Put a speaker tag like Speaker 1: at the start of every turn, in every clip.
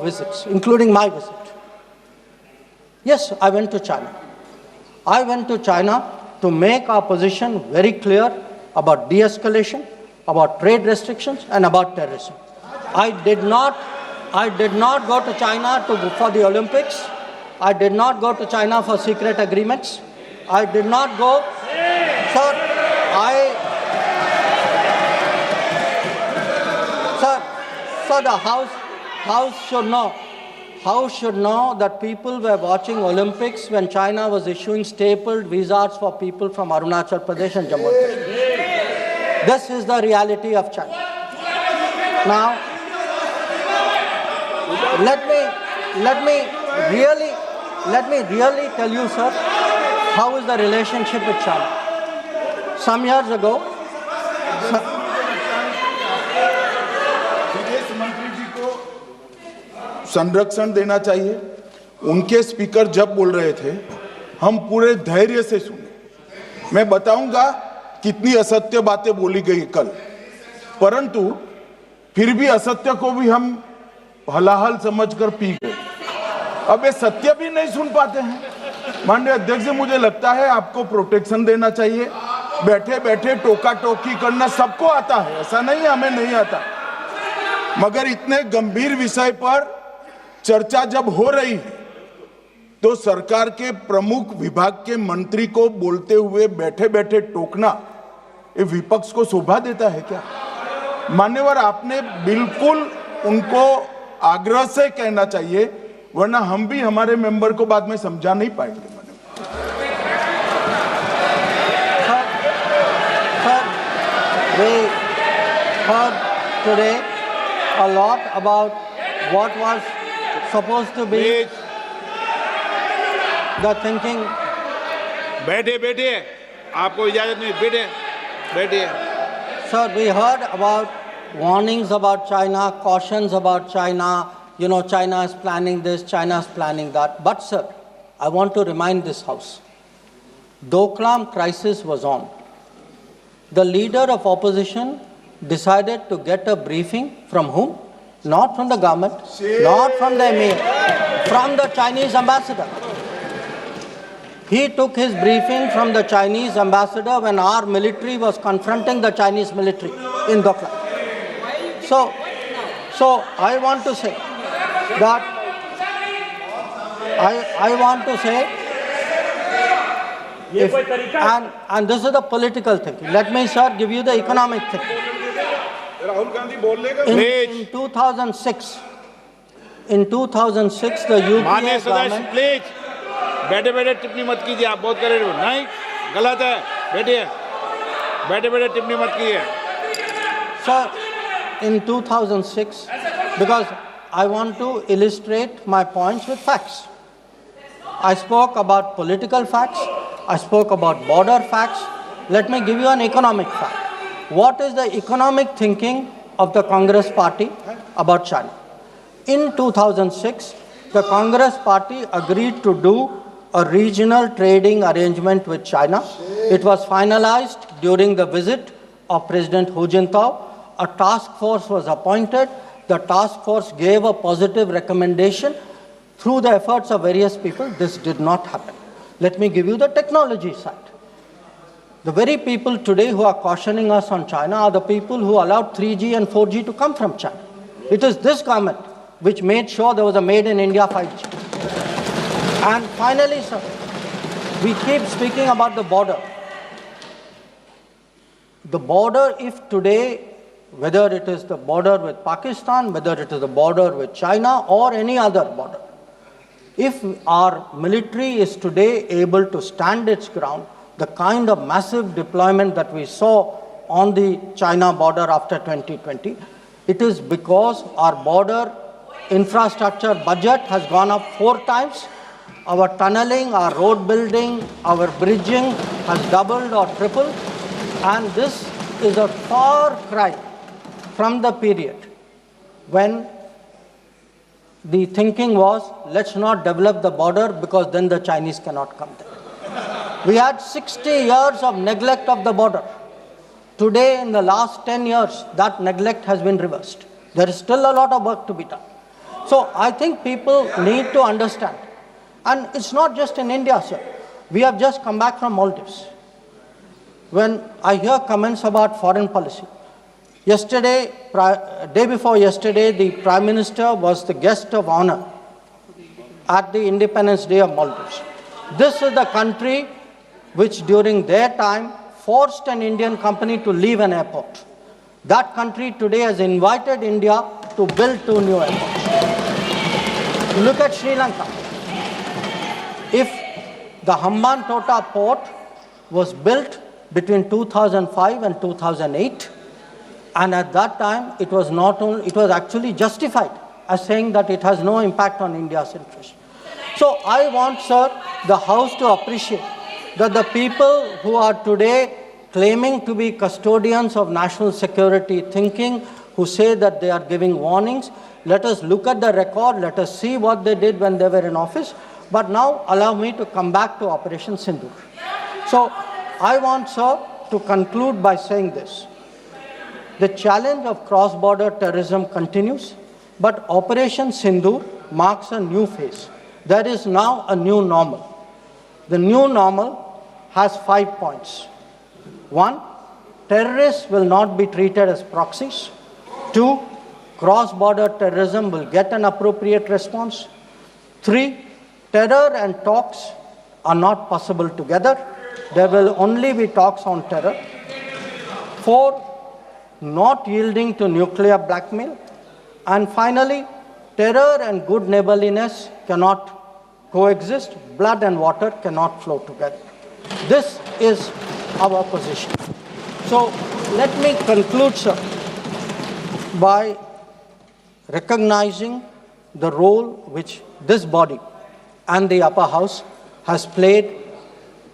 Speaker 1: visits, including my visit. Yes, I went to China. I went to China to make our position very clear about de-escalation, about trade restrictions, and about terrorism. I did not go to China for the Olympics. I did not go to China for secret agreements. I did not go, sir, the House should know that people were watching Olympics when China was issuing stapled visas for people from Arunachal Pradesh and Jammu and Kashmir. This is the reality of China. Now, let me really tell you, sir, how is the relationship with China. Some years ago,
Speaker 2: संरक्षण देना चाहिए। उनके speaker जब बोल रहे थे, हम पूरे धैर्य से सुने। मैं बताऊंगा कितनी असत्य बातें बोली गई कल, परंतु फिर भी असत्य को भी हम हलाहल समझकर पी गए। अब ये सत्य भी नहीं सुन पाते हैं। माननीय अध्यक्ष जी, मुझे लगता है आपको प्रोटेक्शन देना चाहिए। बैठे बैठे टोका टोकी करना सबको आता है, ऐसा नहीं हमें नहीं आता, मगर इतने गंभीर विषय पर चर्चा जब हो रही है तो सरकार के प्रमुख विभाग के मंत्री को बोलते हुए बैठे बैठे टोकना ये विपक्ष को शोभा देता है क्या? मान्यवर, आपने बिल्कुल उनको आग्रह से कहना चाहिए, वरना हम भी हमारे मेंबर को बाद में समझा नहीं पाएंगे।
Speaker 1: We heard today a lot about what was supposed to be the thinking.
Speaker 3: बैठे आपको इजाजत नहीं, बैठे।
Speaker 1: Sir, we heard about warnings about China, cautions about China. You know, China is planning this, China is planning that. But sir, I want to remind this House, Doklam crisis was on. The leader of opposition decided to get a briefing from whom? Not from the government, not from the emir, from the Chinese ambassador. He took his briefing from the Chinese ambassador when our military was confronting the Chinese military in Doklam. So I want to say that I want to say, and this is the political thinking. Let me, sir, give you the economic thinking. In 2006, the UPA government.
Speaker 3: Please बैठे टिप्पणी मत कीजिए, आप बहुत कर रहे हो, नहीं, गलत है, बैठे टिप्पणी मत कीजिए।
Speaker 1: Sir, in 2006, because I want to illustrate my points with facts. I spoke about political facts, I spoke about border facts. Let me give you an economic fact. What is the economic thinking of the Congress party about China? In 2006, the Congress party agreed to do a regional trading arrangement with China. It was finalized during the visit of President Hu Jintao. A task force was appointed. The task force gave a positive recommendation. Through the efforts of various people, this did not happen. Let me give you the technology side. The very people today who are cautioning us on China are the people who allowed 3G and 4G to come from China. It is this government which made sure there was a made in India 5G. And finally, sir, we keep speaking about the border. The border, if today, whether it is the border with Pakistan, whether it is the border with China or any other border, if our military is today able to stand its ground, the kind of massive deployment that we saw on the China border after 2020, it is because our border infrastructure budget has gone up 4 times. Our tunneling, our road building, our bridging has doubled or tripled. And this is a far cry from the period when the thinking was, let's not develop the border because then the Chinese cannot come there. We had 60 years of neglect of the border. Today, in the last 10 years, that neglect has been reversed. There is still a lot of work to be done. So I think people need to understand. And it's not just in India, sir. We have just come back from Maldives. When I hear comments about foreign policy, yesterday, day before yesterday, the Prime Minister was the guest of honor at the Independence Day of Maldives. This is the country which during their time forced an Indian company to leave an airport. That country today has invited India to build 2 new airports. Look at Sri Lanka. If the Hambantota port was built between 2005 and 2008, and at that time it was actually justified as saying that it has no impact on India's interest. So I want, sir, the House to appreciate that the people who are today claiming to be custodians of national security thinking, who say that they are giving warnings, let us look at the record, let us see what they did when they were in office. But now allow me to come back to Operation Sindoor. So I want, sir, to conclude by saying this. The challenge of cross-border terrorism continues, but Operation Sindoor marks a new phase. There is now a new normal. The new normal has 5 points. 1, terrorists will not be treated as proxies. 2, cross-border terrorism will get an appropriate response. 3, terror and talks are not possible together. There will only be talks on terror. 4, not yielding to nuclear blackmail. And finally, terror and good neighborliness cannot coexist. Blood and water cannot flow together. This is our position. So let me conclude, sir, by recognizing the role which this body and the upper house has played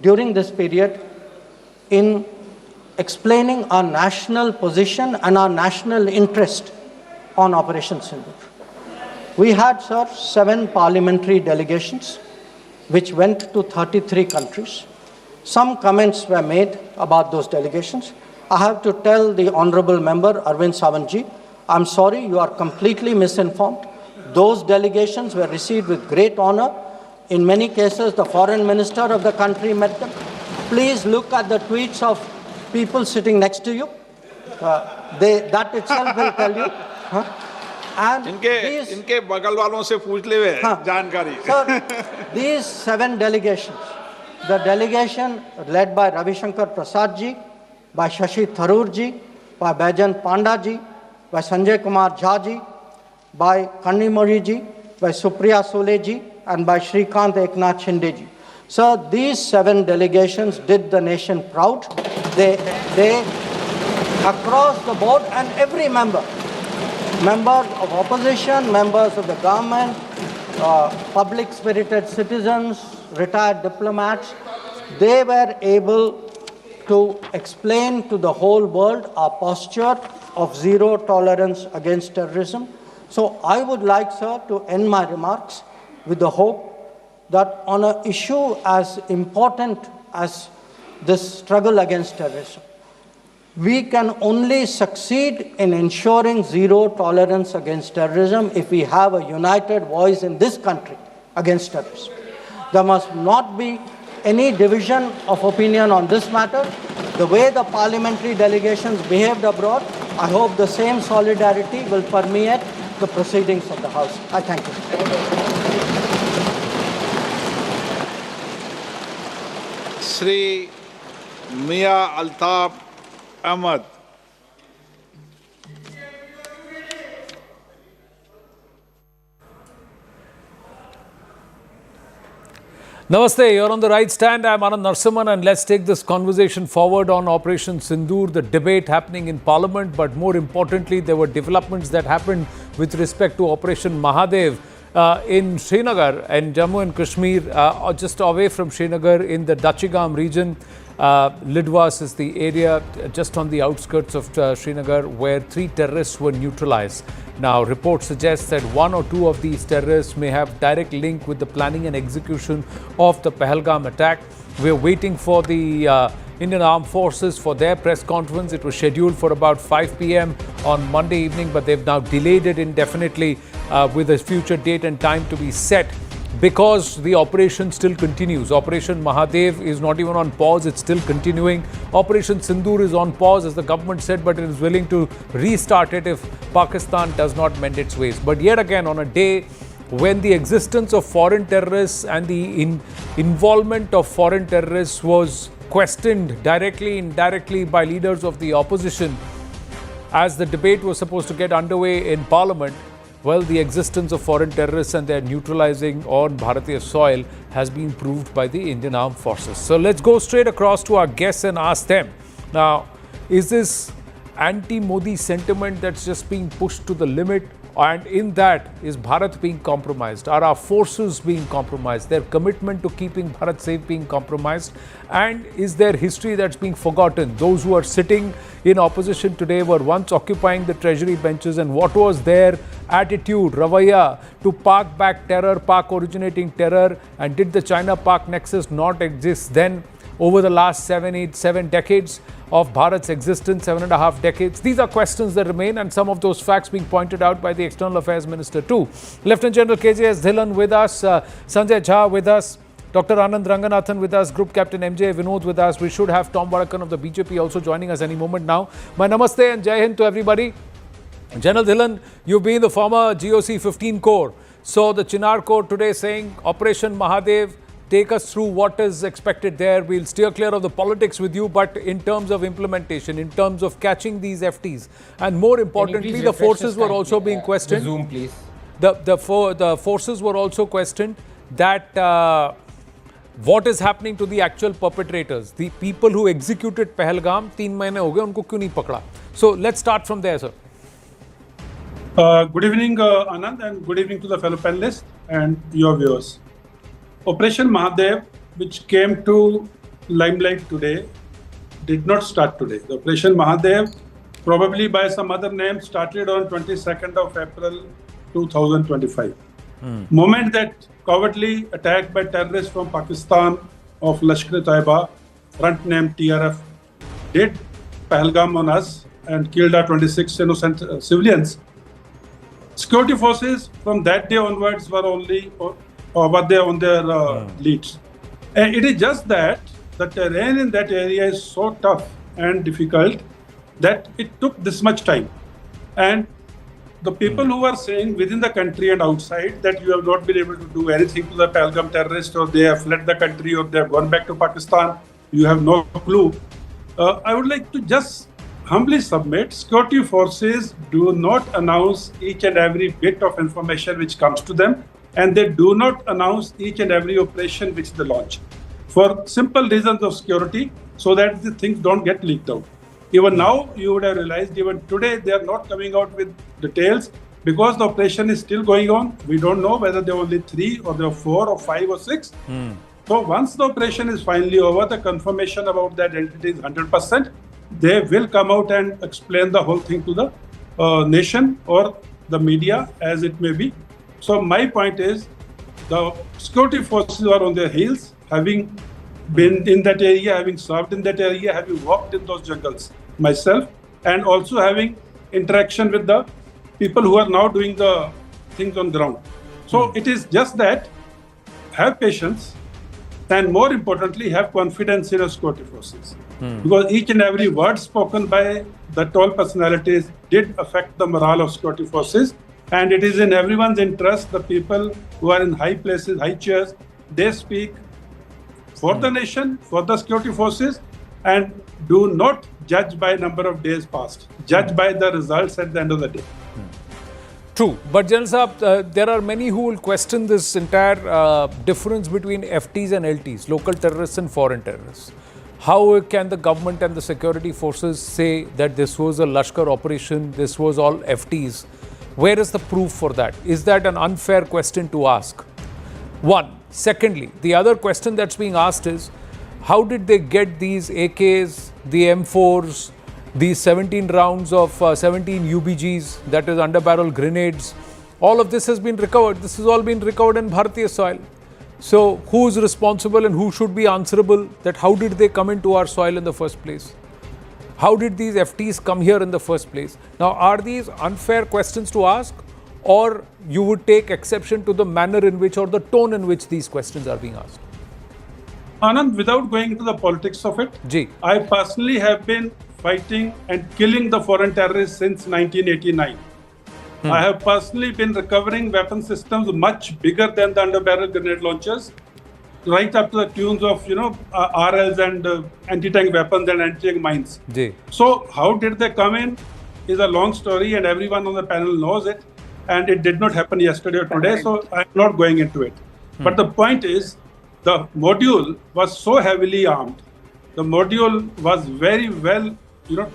Speaker 1: during this period in explaining our national position and our national interest on Operation Sindoor. We had, sir, 7 parliamentary delegations which went to 33 countries. Some comments were made about those delegations. I have to tell the honorable member, Arvind Sawantji, I'm sorry, you are completely misinformed. Those delegations were received with great honor. In many cases, the foreign minister of the country met them. Please look at the tweets of people sitting next to you. That itself will tell you. And
Speaker 3: इनके बगल वालों से पूछ ले वे जानकारी.
Speaker 1: Sir, these 7 delegations, the delegation led by Ravi Shankar Prasad ji, by Shashi Tharoor ji, by Baijan Panda ji, by Sanjay Kumar Jha ji, by Kanimori ji, by Supriya Sule ji, and by Shrikant Eknath Shinde ji. Sir, these 7 delegations did the nation proud. They across the board, and every member, members of opposition, members of the government, public-spirited citizens, retired diplomats, they were able to explain to the whole world our posture of zero tolerance against terrorism. So I would like, sir, to end my remarks with the hope that on an issue as important as this struggle against terrorism, we can only succeed in ensuring zero tolerance against terrorism if we have a united voice in this country against terrorism. There must not be any division of opinion on this matter. The way the parliamentary delegations behaved abroad, I hope the same solidarity will permeate the proceedings of the House. I thank you.
Speaker 3: Shri Mia Altaf Ahmad.
Speaker 4: Namaste, you're on the right stand. I'm Anand Narsimhan, and let's take this conversation forward on Operation Sindoor, the debate happening in Parliament, but more importantly, there were developments that happened with respect to Operation Mahadev in Srinagar and Jammu and Kashmir, just away from Srinagar in the Dachigam region. Lidwas is the area just on the outskirts of Srinagar where 3 terrorists were neutralized. Now, reports suggest that 1 or 2 of these terrorists may have direct link with the planning and execution of the Pahalgam attack. We're waiting for the Indian Armed Forces for their press conference. It was scheduled for about 5 p.m. on Monday evening, but they've now delayed it indefinitely. with a future date and time to be set, because the operation still continues. Operation Mahadev is not even on pause, it's still continuing. Operation Sindoor is on pause, as the government said, but it is willing to restart it if Pakistan does not mend its ways. But yet again, on a day when the existence of foreign terrorists and the involvement of foreign terrorists was questioned directly, indirectly by leaders of the opposition, as the debate was supposed to get underway in Parliament, well, the existence of foreign terrorists and their neutralizing on Bharatiya soil has been proved by the Indian Armed Forces. So let's go straight across to our guests and ask them. Now, is this anti-Modi sentiment that's just being pushed to the limit? And in that, is Bharat being compromised? Are our forces being compromised? Their commitment to keeping Bharat safe being compromised? And is there history that's being forgotten? Those who are sitting in opposition today were once occupying the treasury benches, and what was their attitude, ravaya, to Pak back terror, Pak originating terror? And did the China-Pak nexus not exist then? Over the last 7 decades of Bharat's existence, 7.5 decades. These are questions that remain, and some of those facts being pointed out by the External Affairs Minister too. Lieutenant General KJS Dhillon with us, Sanjay Jha with us, Dr. Anand Ranganathan with us, Group Captain MJ Vinod with us. We should have Tom Varakan of the BJP also joining us any moment now. My namaste and Jai Hind to everybody. General Dhillon, you've been the former GOC 15 Corps. So the Chinar Corps today saying Operation Mahadev. Take us through what is expected there. We'll steer clear of the politics with you, but in terms of implementation, in terms of catching these FTs, and more importantly, the forces were also being questioned.
Speaker 5: Zoom, please.
Speaker 4: The forces were also questioned that what is happening to the actual perpetrators, the people who executed Pahalgam. 3 mahine ho gaye, unko kyun nahi pakda? So let's start from there, sir.
Speaker 6: Good evening, Anand, and good evening to the fellow panelists and your viewers. Operation Mahadev, which came to limelight today, did not start today. The Operation Mahadev, probably by some other name, started on 22nd of April 2025. Moment that cowardly attack by terrorists from Pakistan of Lashkar-e-Taiba, front name TRF, did Pahalgam on us and killed our 26 innocent civilians. Security forces from that day onwards were there on their leads. And it is just that the terrain in that area is so tough and difficult that it took this much time. And the people who are saying within the country and outside that you have not been able to do anything to the Pahalgam terrorists, or they have fled the country, or they have gone back to Pakistan, you have no clue. I would like to just humbly submit, security forces do not announce each and every bit of information which comes to them, and they do not announce each and every operation which they launch, for simple reasons of security, so that the things don't get leaked out. Even now, you would have realized, even today, they are not coming out with details because the operation is still going on. We don't know whether there are only 3 or there are 4 or 5 or 6. So once the operation is finally over, the confirmation about the identity is 100%. They will come out and explain the whole thing to the nation or the media, as it may be. So my point is, the security forces are on their heels, having been in that area, having served in that area, having walked in those jungles myself, and also having interaction with the people who are now doing the things on ground. So it is just that, have patience, and more importantly, have confidence in your security forces. Because each and every word spoken by the tall personalities did affect the morale of security forces. And it is in everyone's interest, the people who are in high places, high chairs, they speak for the nation, for the security forces, and do not judge by number of days past. Judge by the results at the end of the day.
Speaker 4: True. But General Saab, there are many who will question this entire difference between FTs and LTs, local terrorists and foreign terrorists. How can the government and the security forces say that this was a Lashkar operation, this was all FTs? Where is the proof for that? Is that an unfair question to ask? One. Secondly, the other question that's being asked is, how did they get these AKs, the M4s, these 17 rounds of 17 UBGs, that is underbarrel grenades? All of this has been recovered. This has all been recovered in Bharatiya soil. So who is responsible and who should be answerable that how did they come into our soil in the first place? How did these FTs come here in the first place? Now, are these unfair questions to ask, or you would take exception to the manner in which or the tone in which these questions are being asked?
Speaker 6: Anand, without going into the politics of it,
Speaker 4: Ji.
Speaker 6: I personally have been fighting and killing the foreign terrorists since 1989. I have personally been recovering weapon systems much bigger than the under-barrel grenade launchers, right up to the tunes of, RLs and anti-tank weapons and anti-tank mines.
Speaker 4: Ji.
Speaker 6: So how did they come in is a long story, and everyone on the panel knows it. And it did not happen yesterday or today, so I'm not going into it. But the point is, the module was so heavily armed. The module was very well,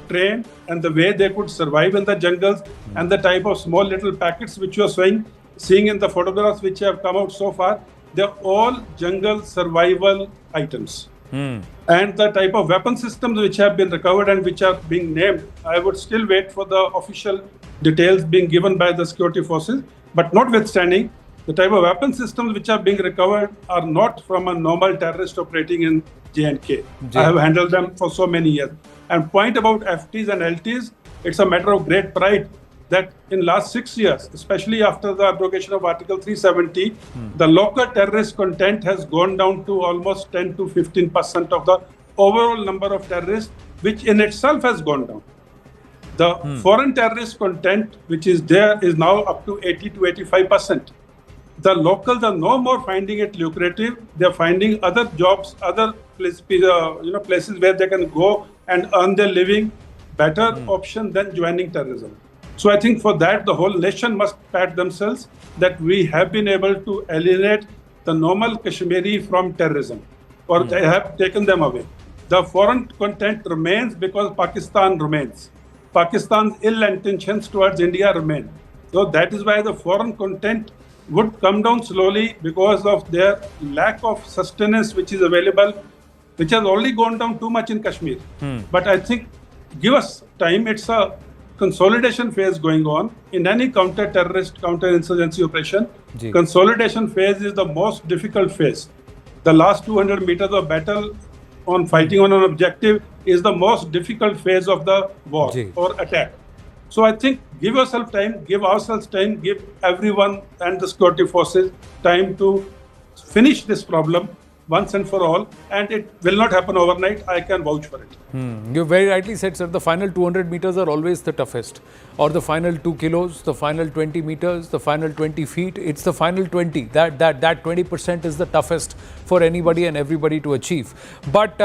Speaker 6: trained, and the way they could survive in the jungles and the type of small little packets which you are seeing in the photographs which have come out so far, they're all jungle survival items. And the type of weapon systems which have been recovered and which are being named, I would still wait for the official details being given by the security forces. But notwithstanding, the type of weapon systems which are being recovered are not from a normal terrorist operating in J&K. I have handled them for so many years. And point about FTs and LTs, it's a matter of great pride that in last 6 years, especially after the abrogation of Article 370, the local terrorist content has gone down to almost 10 to 15% of the overall number of terrorists, which in itself has gone down. The foreign terrorist content, which is there, is now up to 80 to 85%. The locals are no more finding it lucrative. They're finding other jobs, other places where they can go and earn their living, better option than joining terrorism. So I think for that, the whole nation must pat themselves that we have been able to alienate the normal Kashmiri from terrorism, or they have taken them away. The foreign content remains because Pakistan remains. Pakistan's ill intentions towards India remain. So that is why the foreign content would come down slowly because of their lack of sustenance which is available, which has already gone down too much in Kashmir. But I think give us time. It's a consolidation phase going on in any counter-terrorist, counter-insurgency operation. Consolidation phase is the most difficult phase. The last 200 meters of battle on fighting on an objective is the most difficult phase of the war or attack. So I think give yourself time, give ourselves time, give everyone and the security forces time to finish this problem once and for all, and it will not happen overnight. I can vouch for it.
Speaker 4: You very rightly said, sir, the final 200 meters are always the toughest, or the final 2 kilos, the final 20 meters, the final 20 feet. It's the final 20. That 20% is the toughest for anybody and everybody to achieve. But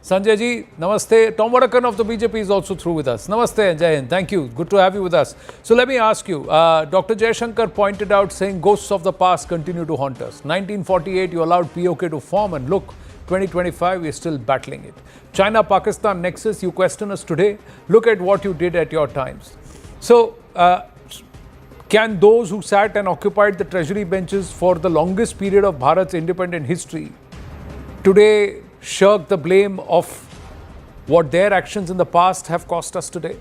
Speaker 4: Sanjay ji, namaste. Tom Vadakan of the BJP is also through with us. Namaste and Jai Hind. Thank you. Good to have you with us. So let me ask you, Dr. Jaishankar pointed out saying ghosts of the past continue to haunt us. 1948, you allowed POK to form, and look, 2025, we're still battling it. China-Pakistan nexus, you question us today. Look at what you did at your times. So, can those who sat and occupied the treasury benches for the longest period of Bharat's independent history today shirk the blame of what their actions in the past have cost us today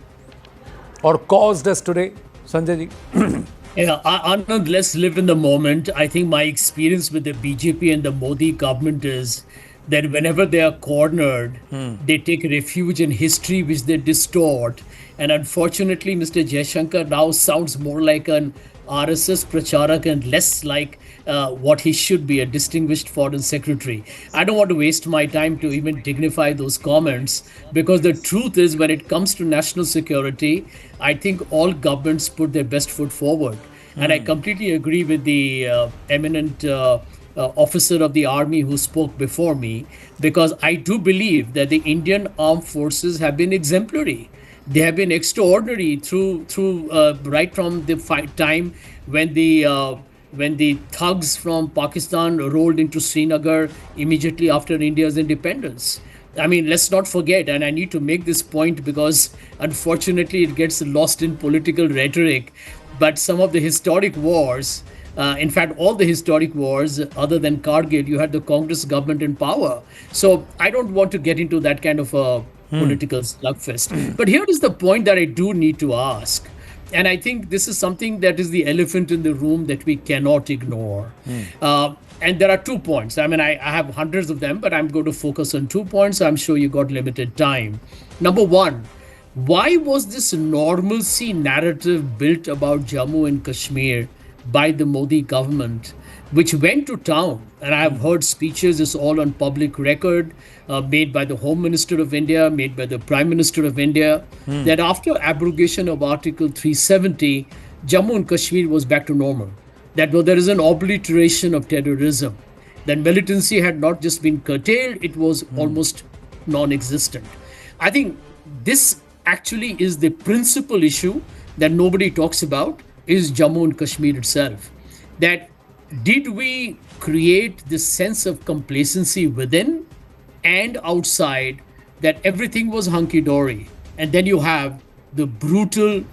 Speaker 4: or caused us today? Sanjay ji.
Speaker 5: Yeah, Anand, let's live in the moment. I think my experience with the BJP and the Modi government is that whenever they are cornered, they take refuge in history, which they distort. And unfortunately, Mr. Jaishankar now sounds more like an RSS pracharak and less like what he should be, a distinguished foreign secretary. I don't want to waste my time to even dignify those comments, because the truth is, when it comes to national security, I think all governments put their best foot forward. And I completely agree with the eminent officer of the army who spoke before me, because I do believe that the Indian armed forces have been exemplary. They have been extraordinary through right from the time when the thugs from Pakistan rolled into Srinagar immediately after India's independence. I mean, let's not forget, and I need to make this point because unfortunately it gets lost in political rhetoric, but some of the historic wars, in fact, all the historic wars other than Kargil, you had the Congress government in power. So I don't want to get into that kind of a political slugfest. But here is the point that I do need to ask. And I think this is something that is the elephant in the room that we cannot ignore. And there are 2 points. I mean, I have hundreds of them, but I'm going to focus on 2 points. I'm sure you got limited time. Number one, Why was this normalcy narrative built about Jammu and Kashmir by the Modi government, which went to town? And I have heard speeches, it's all on public record, made by the Home Minister of India, made by the Prime Minister of India, that after abrogation of Article 370, Jammu and Kashmir was back to normal. That there is an obliteration of terrorism. That militancy had not just been curtailed, it was almost non-existent. I think this actually is the principal issue that nobody talks about, is Jammu and Kashmir itself. That did we create this sense of complacency within and outside, that everything was hunky-dory, and then you have the brutal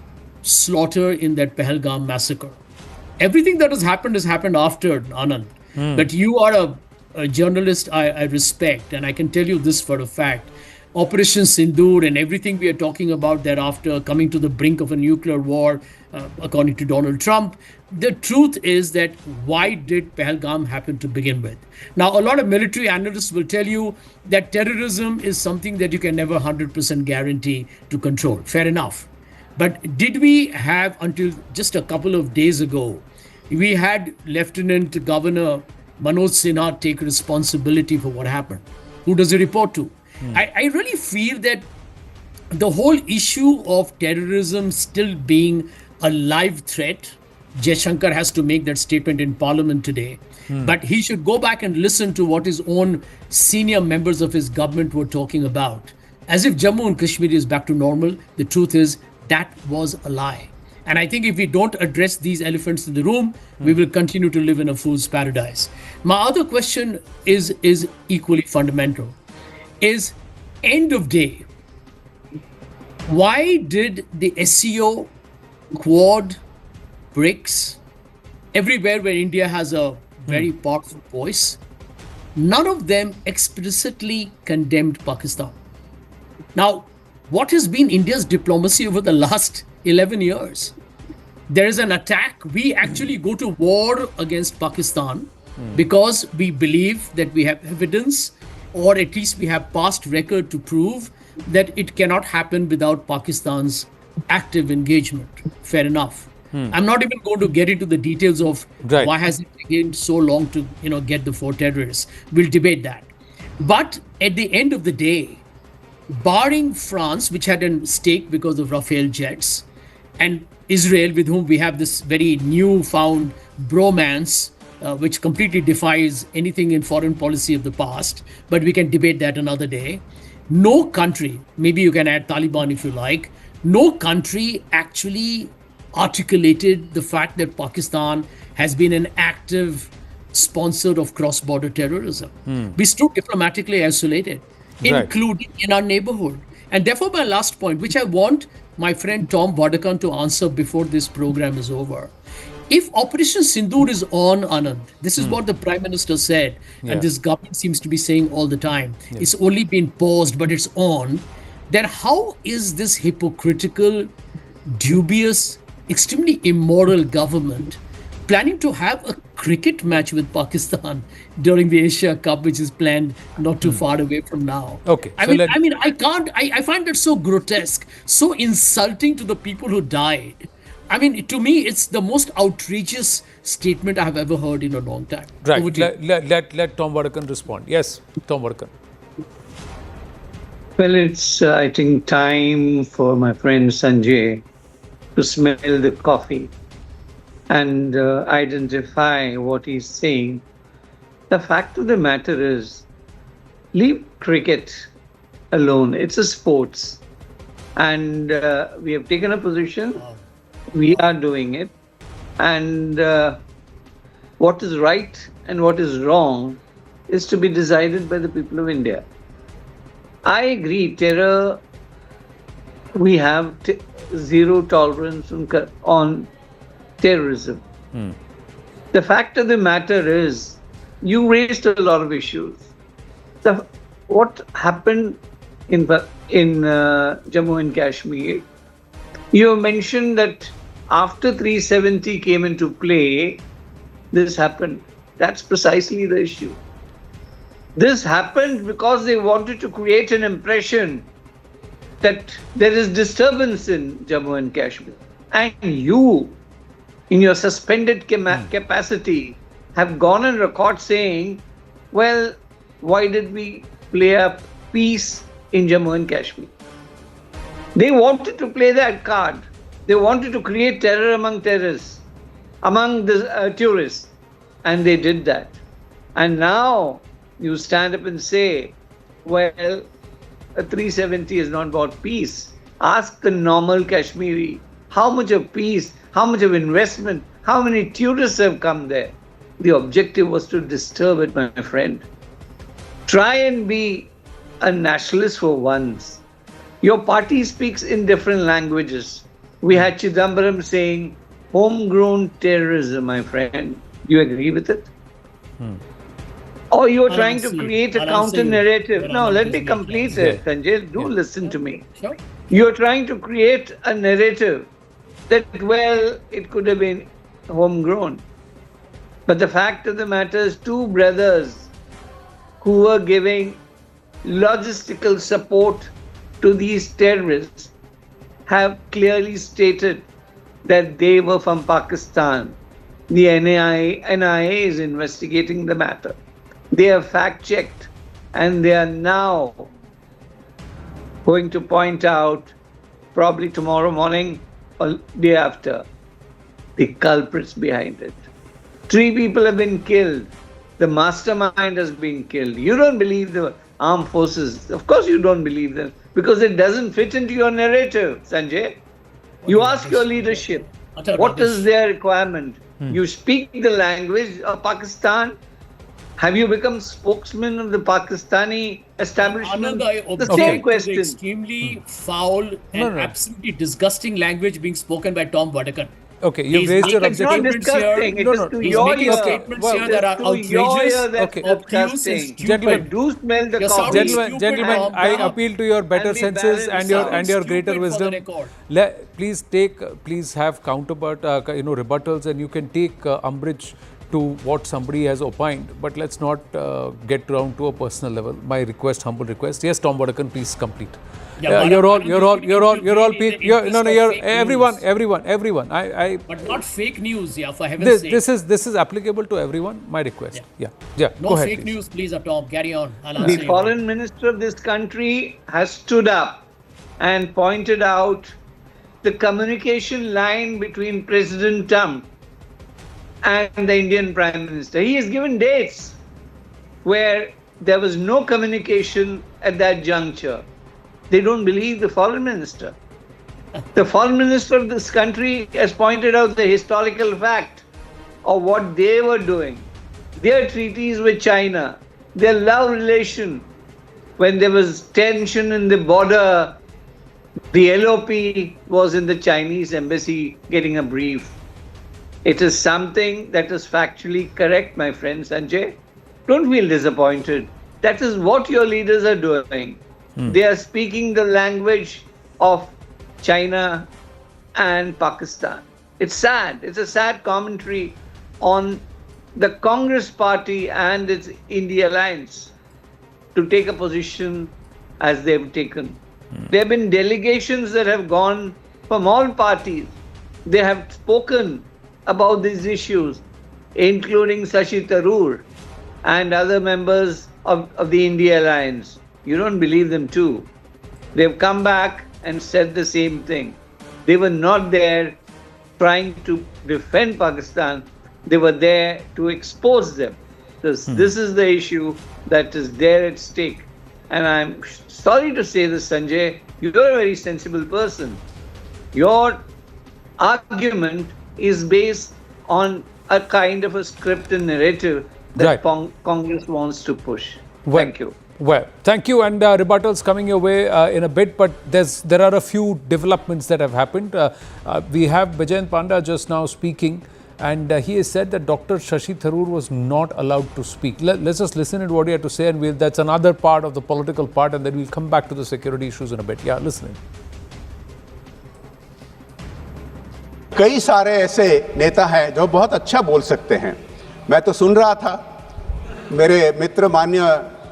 Speaker 5: slaughter in that Pahalgam massacre. Everything that has happened after, Anand. But you are a journalist I respect, and I can tell you this for a fact. Operation Sindoor and everything we are talking about thereafter, coming to the brink of a nuclear war, according to Donald Trump, the truth is that why did Pahalgam happen to begin with? Now, a lot of military analysts will tell you that terrorism is something that you can never 100% guarantee to control. Fair enough. But did we have, until just a couple of days ago, we had Lieutenant Governor Manoj Sinha take responsibility for what happened? Who does he report to? I really feel that the whole issue of terrorism still being a live threat, Jaishankar has to make that statement in Parliament today, but he should go back and listen to what his own senior members of his government were talking about. As if Jammu and Kashmir is back to normal. The truth is that was a lie. And I think if we don't address these elephants in the room, we will continue to live in a fool's paradise. My other question is equally fundamental. Is end of day, why did the SEO, Quad, BRICS, everywhere where India has a very powerful voice, none of them explicitly condemned Pakistan? Now, what has been India's diplomacy over the last 11 years? There is an attack. We actually go to war against Pakistan because we believe that we have evidence, or at least we have past record to prove that it cannot happen without Pakistan's active engagement. Fair enough. I'm not even going to get into the details of why has it taken so long to get the 4 terrorists. We'll debate that. But at the end of the day, barring France, which had a stake because of Rafale jets, and Israel, with whom we have this very newfound bromance, which completely defies anything in foreign policy of the past, but we can debate that another day. No country, maybe you can add Taliban if you like, no country actually articulated the fact that Pakistan has been an active sponsor of cross-border terrorism. We stood diplomatically isolated, including in our neighborhood. And therefore, my last point, which I want my friend Tom Vadakan to answer before this program is over. If Operation Sindoor is on, Anand, this is what the Prime Minister said, and this government seems to be saying all the time. It's only been paused, but it's on. Then how is this hypocritical, dubious, extremely immoral government planning to have a cricket match with Pakistan during the Asia Cup, which is planned not too far away from now?
Speaker 4: Okay.
Speaker 5: I find that so grotesque, so insulting to the people who died. I mean, to me, it's the most outrageous statement I have ever heard in a long time.
Speaker 4: Right. Let Tom Vadakan respond. Yes, Tom Vadakan.
Speaker 7: Well, it's, I think, time for my friend Sanjay to smell the coffee and identify what he's saying. The fact of the matter is, leave cricket alone. It's a sports. And we have taken a position. We are doing it. And what is right and what is wrong is to be decided by the people of India. I agree, terror, we have zero tolerance on terrorism. The fact of the matter is, you raised a lot of issues. What happened in Jammu and Kashmir, you mentioned that after 370 came into play, this happened. That's precisely the issue. This happened because they wanted to create an impression that there is disturbance in Jammu and Kashmir. And you, in your suspended capacity, have gone on record saying, well, why did we play up peace in Jammu and Kashmir? They wanted to play that card. They wanted to create terror among terrorists, among the tourists, and they did that. And now you stand up and say, well, a 370 is not about peace. Ask the normal Kashmiri, how much of peace, how much of investment, how many tourists have come there? The objective was to disturb it, my friend. Try and be a nationalist for once. Your party speaks in different languages. We had Chidambaram saying, homegrown terrorism, my friend. Do you agree with it? Or you're trying to create a counter-narrative. No, let me complete it, Sanjay. Do listen to me.
Speaker 5: Sure.
Speaker 7: You're trying to create a narrative that, well, it could have been homegrown. But the fact of the matter is, two brothers who were giving logistical support to these terrorists have clearly stated that they were from Pakistan. The NIA is investigating the matter. They have fact-checked, and they are now going to point out, probably tomorrow morning or day after, the culprits behind it. 3 people have been killed. The mastermind has been killed. You don't believe the armed forces. Of course you don't believe them, because it doesn't fit into your narrative, Sanjay. You ask your leadership, what is their requirement? You speak the language of Pakistan. Have you become spokesman of the Pakistani establishment?
Speaker 5: Anand,
Speaker 7: the same question.
Speaker 5: Extremely foul and absolutely disgusting language being spoken by Tom Vadakan.
Speaker 4: Okay, you've raised your
Speaker 7: It's not
Speaker 4: objection.
Speaker 7: disgusting. It is to
Speaker 5: He's
Speaker 7: your
Speaker 5: making
Speaker 7: ear.
Speaker 5: statements here that are outrageous,
Speaker 7: Okay.
Speaker 5: obtuse, and stupid.
Speaker 4: Gentlemen,
Speaker 7: Do smell the
Speaker 5: You're
Speaker 7: coffee.
Speaker 5: sounding
Speaker 4: Gentlemen,
Speaker 5: stupid,
Speaker 4: I
Speaker 5: Tom.
Speaker 4: appeal to your better
Speaker 7: And be
Speaker 4: senses
Speaker 7: balanced.
Speaker 4: and your greater
Speaker 5: Stupid for the
Speaker 4: wisdom.
Speaker 5: record.
Speaker 4: Please have rebuttals, and you can take umbrage to what somebody has opined. But let's not get down to a personal level. My request, humble request. Yes, Tom Vadakan, please complete.
Speaker 5: Yeah,
Speaker 4: You're all everyone.
Speaker 5: But not fake news, for heaven's sake.
Speaker 4: This is applicable to everyone. My request. Yeah.
Speaker 5: No
Speaker 4: Go ahead,
Speaker 5: fake
Speaker 4: please.
Speaker 5: news, please, Tom. Carry on.
Speaker 7: The foreign minister of this country has stood up and pointed out the communication line between President Trump and the Indian Prime Minister. He has given dates where there was no communication at that juncture. They don't believe the foreign minister. The foreign minister of this country has pointed out the historical fact of what they were doing. Their treaties with China, their love relation, when there was tension in the border, the LOP was in the Chinese embassy getting a brief. It is something that is factually correct, my friend Sanjay. Don't feel disappointed. That is what your leaders are doing. They are speaking the language of China and Pakistan. It's sad. It's a sad commentary on the Congress party and its India alliance to take a position as they've taken. There have been delegations that have gone from all parties. They have spoken about these issues, including Shashi Tharoor and other members of the India alliance. You don't believe them too. They've come back and said the same thing. They were not there trying to defend Pakistan. They were there to expose them. This is the issue that is there at stake. And I'm sorry to say this, Sanjay, you're a very sensible person. Your argument is based on a kind of a script and narrative that Congress wants to push. Thank you.
Speaker 4: Well, thank you, and rebuttals coming your way in a bit, but there are a few developments that have happened. We have Bijayan Panda just now speaking, and he has said that Dr. Shashi Tharoor was not allowed to speak. Let's just listen to what he had to say, and that's another part of the political part, and then we'll come back to the security issues in a bit. Yeah, listening.
Speaker 8: कई सारे ऐसे नेता हैं जो बहुत अच्छा बोल सकते हैं. मैं तो सुन रहा था मेरे मित्र मान्य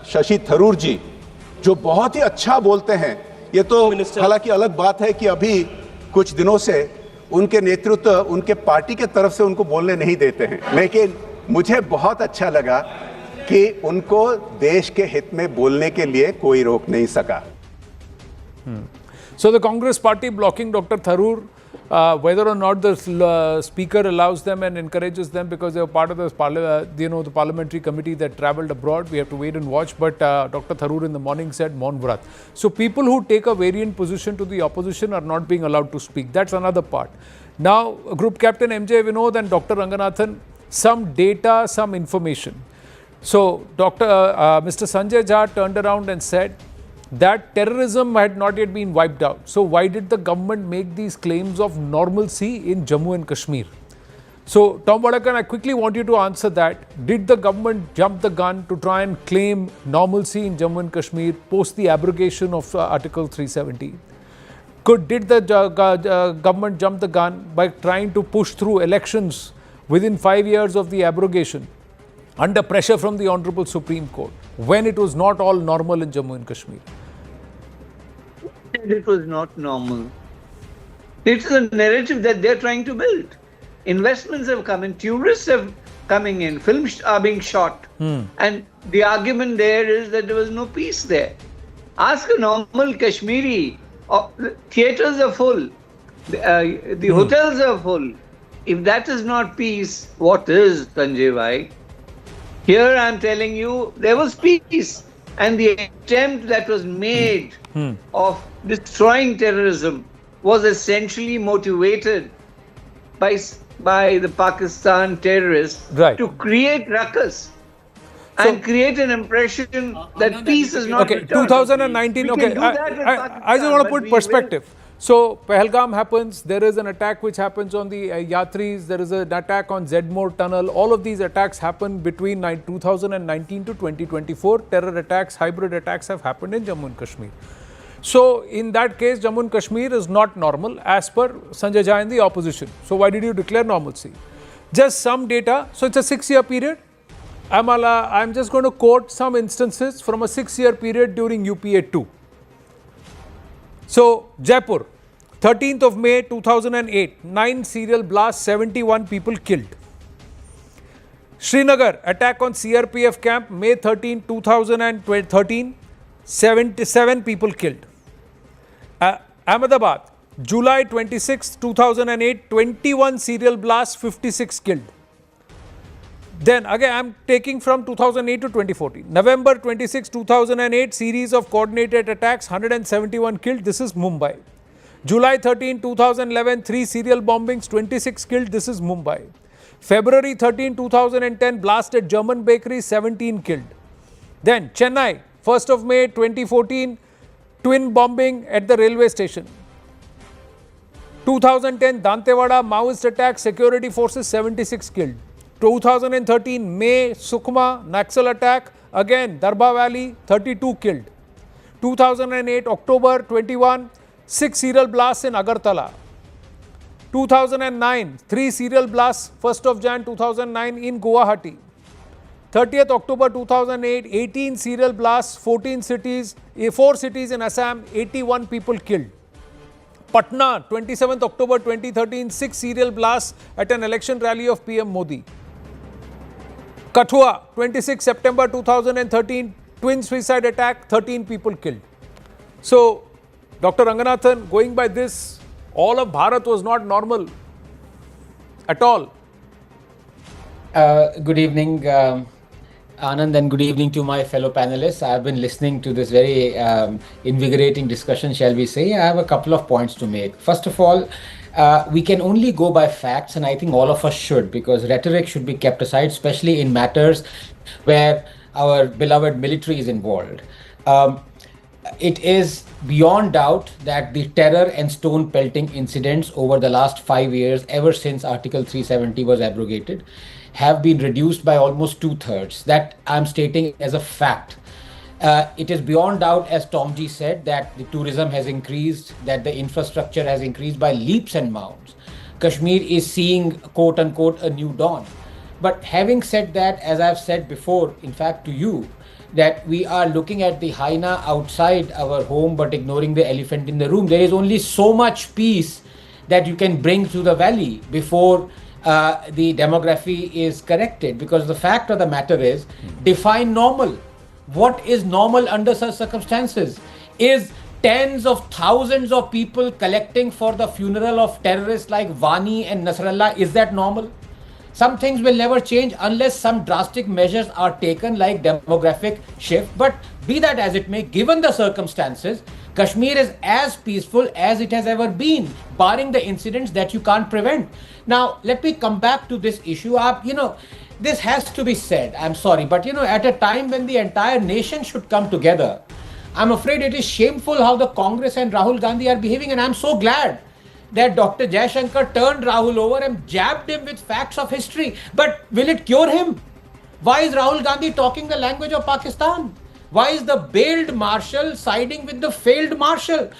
Speaker 8: शशि थरूर जी जो बहुत ही अच्छा बोलते हैं ये तो हालांकि अलग बात है कि अभी कुछ दिनों से उनके नेतृत्व उनके पार्टी के तरफ से उनको बोलने नहीं देते हैं, लेकिन मुझे बहुत अच्छा लगा कि उनको देश के हित में बोलने के लिए कोई रोक नहीं सका.
Speaker 4: So the Congress party blocking Dr. Tharoor, whether or not the speaker allows them and encourages them because they were part of the parliamentary committee that travelled abroad, we have to wait and watch. But Dr. Tharoor in the morning said Maun Vrat. So people who take a variant position to the opposition are not being allowed to speak. That's another part. Now, Group Captain MJ Vinod and Dr. Ranganathan, some data, some information. So Mr. Sanjay Jha turned around and said that terrorism had not yet been wiped out. So why did the government make these claims of normalcy in Jammu and Kashmir? So Tom Vadakan, I quickly want you to answer that. Did the government jump the gun to try and claim normalcy in Jammu and Kashmir post the abrogation of Article 370? Did the government jump the gun by trying to push through elections within 5 years of the abrogation under pressure from the Honorable Supreme Court when it was not all normal in Jammu and Kashmir?
Speaker 7: It was not normal. It's a narrative that they're trying to build. Investments have come in, tourists have coming in, films are being shot. And the argument there is that there was no peace there. Ask a normal Kashmiri, theatres are full, the hotels are full. If that is not peace, what is, Sanjay Bhai? Here I am telling you, there was peace. And the attempt that was made of destroying terrorism was essentially motivated by the Pakistan terrorists to create ruckus and create an impression that peace is not
Speaker 4: okay,
Speaker 7: returned.
Speaker 4: 2019, okay, I just want to put perspective. So, Pahalgam happens, there is an attack which happens on the Yatris, there is an attack on Zedmore Tunnel. All of these attacks happen between 2019 to 2024. Terror attacks, hybrid attacks have happened in Jammu and Kashmir. So, in that case, Jammu and Kashmir is not normal as per Sanjay Jha in the opposition. So, why did you declare normalcy? Just some data. So, it's a 6-year period. I'm just going to quote some instances from a 6-year period during UPA 2. So, Jaipur, 13th of May 2008, 9 serial blasts, 71 people killed. Srinagar, attack on CRPF camp, May 13, 2013, 77 people killed. Ahmedabad, July 26, 2008, 21 serial blasts, 56 killed. Then again, I am taking from 2008 to 2014. November 26, 2008, series of coordinated attacks, 171 killed. This is Mumbai. July 13, 2011, 3 serial bombings, 26 killed. This is Mumbai. February 13, 2010, blast at German bakery, 17 killed. Then Chennai, 1st of May 2014, twin bombing at the railway station. 2010, Dantewada, Maoist attack, security forces, 76 killed. 2013, May, Sukma, Naxal attack, again, Darba Valley, 32 killed. 2008, October 21, 6 serial blasts in Agartala. 2009, 3 serial blasts, 1st of Jan 2009 in Guwahati. 30th October 2008, 18 serial blasts, 4 cities in Assam, 81 people killed. Patna, 27th October 2013, 6 serial blasts at an election rally of PM Modi. Kathua, 26 September 2013, twin suicide attack, 13 people killed. So, Dr. Ranganathan, going by this, all of Bharat was not normal at all.
Speaker 9: Good evening, Anand, and good evening to my fellow panelists. I've been listening to this very invigorating discussion, shall we say. I have a couple of points to make. First of all, we can only go by facts, and I think all of us should, because rhetoric should be kept aside, especially in matters where our beloved military is involved. It is beyond doubt that the terror and stone pelting incidents over the last 5 years, ever since Article 370 was abrogated, have been reduced by almost 2/3. That I'm stating as a fact. It is beyond doubt, as Tom G said, that the tourism has increased, that the infrastructure has increased by leaps and bounds. Kashmir is seeing, quote unquote, a new dawn. But having said that, as I've said before, in fact to you, that we are looking at the hyena outside our home but ignoring the elephant in the room. There is only so much peace that you can bring to the valley before the demography is corrected. Because the fact of the matter is, define normal. What is normal under such circumstances? Is tens of thousands of people collecting for the funeral of terrorists like Wani and Nasrallah, is that normal? Some things will never change unless some drastic measures are taken, like demographic shift. But be that as it may, given the circumstances, Kashmir is as peaceful as it has ever been, barring the incidents that you can't prevent. Now, let me come back to this issue. This has to be said. I'm sorry, but at a time when the entire nation should come together, I'm afraid it is shameful how the Congress and Rahul Gandhi are behaving, and I'm so glad that Dr. Jaishankar turned Rahul over and jabbed him with facts of history. But will it cure him? Why is Rahul Gandhi talking the language of Pakistan? Why is the bailed marshal siding with the failed marshal?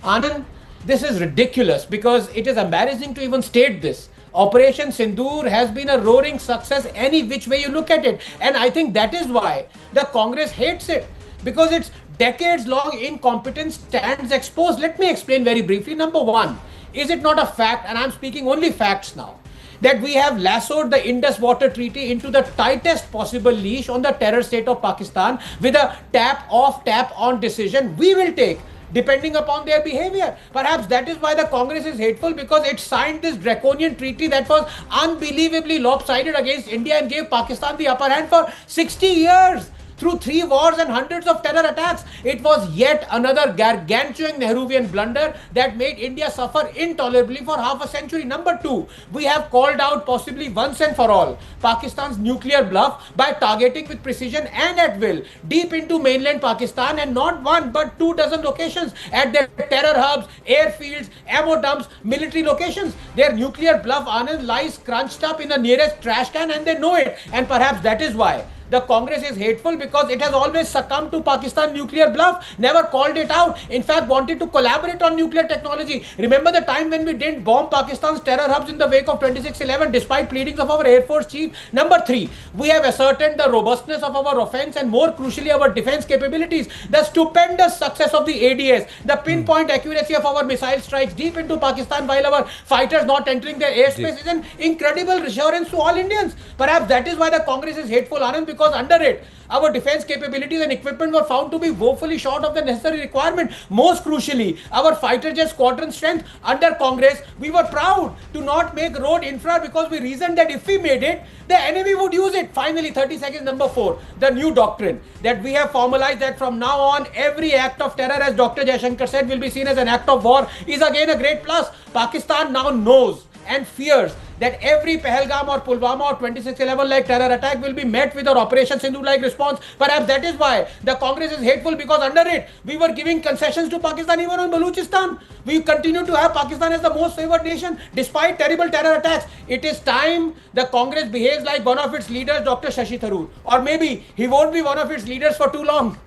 Speaker 9: Anand, this is ridiculous, because it is embarrassing to even state this. Operation Sindoor has been a roaring success any which way you look at it. And I think that is why the Congress hates it, because its decades-long incompetence stands exposed. Let me explain very briefly. Number one, is it not a fact, and I'm speaking only facts now, that we have lassoed the Indus Water Treaty into the tightest possible leash on the terror state of Pakistan with a tap-off, tap-on decision we will take depending upon their behavior? Perhaps that is why the Congress is hateful, because it signed this draconian treaty that was unbelievably lopsided against India and gave Pakistan the upper hand for 60 years. Through 3 wars and hundreds of terror attacks. It was yet another gargantuan Nehruvian blunder that made India suffer intolerably for half a century. Number two, we have called out possibly once and for all Pakistan's nuclear bluff by targeting with precision and at will deep into mainland Pakistan, and not one but 24 locations at their terror hubs, airfields, ammo dumps, military locations. Their nuclear bluff, Anand, lies crunched up in the nearest trash can, and they know it. And perhaps that is why the Congress is hateful, because it has always succumbed to Pakistan nuclear bluff, never called it out, in fact wanted to collaborate on nuclear technology. Remember the time when we didn't bomb Pakistan's terror hubs in the wake of 26/11 despite pleadings of our Air Force chief? Number three, we have ascertained the robustness of our offense and more crucially our defense capabilities. The stupendous success of the ADS, the pinpoint accuracy of our missile strikes deep into Pakistan while our fighters not entering their airspace is an incredible reassurance to all Indians. Perhaps that is why the Congress is hateful, Anand, because under it, our defense capabilities and equipment were found to be woefully short of the necessary requirement. Most crucially, our fighter jet squadron strength under Congress, we were proud to not make road infra because we reasoned that if we made it, the enemy would use it. Finally, 30 seconds, number 4, the new doctrine that we have formalized, that from now on, every act of terror, as Dr. Jaishankar said, will be seen as an act of war, is again a great plus. Pakistan now knows and fears that every Pahalgam or Pulwama or 26/11 like terror attack will be met with our Operation Sindoor like response. Perhaps that is why the Congress is hateful, because under it we were giving concessions to Pakistan even on Balochistan. We continue to have Pakistan as the most favored nation despite terrible terror attacks. It is time the Congress behaves like one of its leaders, Dr. Shashi Tharoor, or maybe he won't be one of its leaders for too long.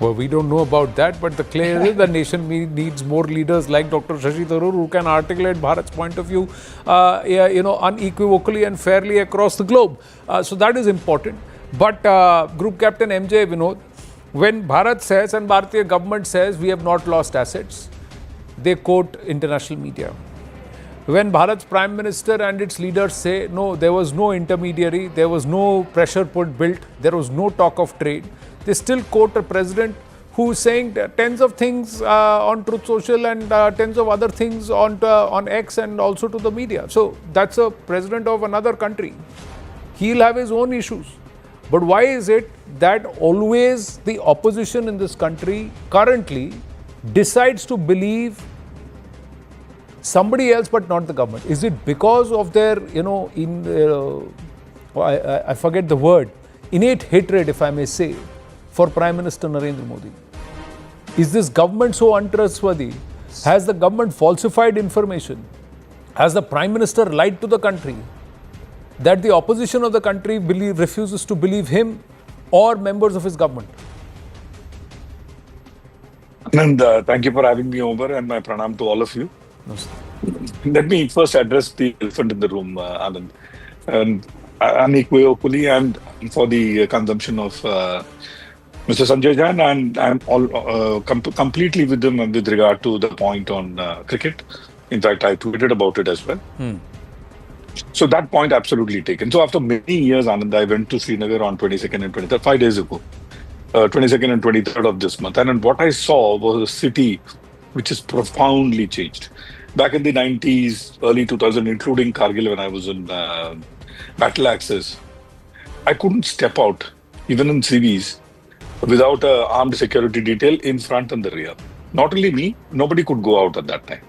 Speaker 4: Well, we don't know about that, but the clear is the nation needs more leaders like Dr. Shashi Tharoor who can articulate Bharat's point of view, unequivocally and fairly across the globe. So that is important. But Group Captain MJ Vinod, when Bharat says and Bharatiya government says we have not lost assets, they quote international media. When Bharat's Prime Minister and its leaders say, no, there was no intermediary, there was no pressure built, there was no talk of trade, they still quote a president who is saying tens of things on Truth Social and tens of other things on X and also to the media. So that's a president of another country. He'll have his own issues. But why is it that always the opposition in this country currently decides to believe somebody else but not the government? Is it because of their, I forget the word, innate hatred, if I may say, for Prime Minister Narendra Modi? Is this government so untrustworthy? Has the government falsified information? Has the Prime Minister lied to the country that the opposition of the country refuses to believe him or members of his government?
Speaker 10: Anand, thank you for having me over, and my pranam to all of you. Let me first address the elephant in the room, Anand. and unequivocally, and for the consumption of Mr. Sanjay Jain, and I'm all completely with him with regard to the point on cricket. In fact, I tweeted about it as well. So that point absolutely taken. So after many years, Anand, I went to Srinagar on 22nd and 23rd, 5 days ago, 22nd and 23rd of this month. And what I saw was a city which is profoundly changed. Back in the 90s, early 2000, including Kargil when I was in battle axis, I couldn't step out, even in CVs, without an armed security detail in front and the rear. Not only me, nobody could go out at that time.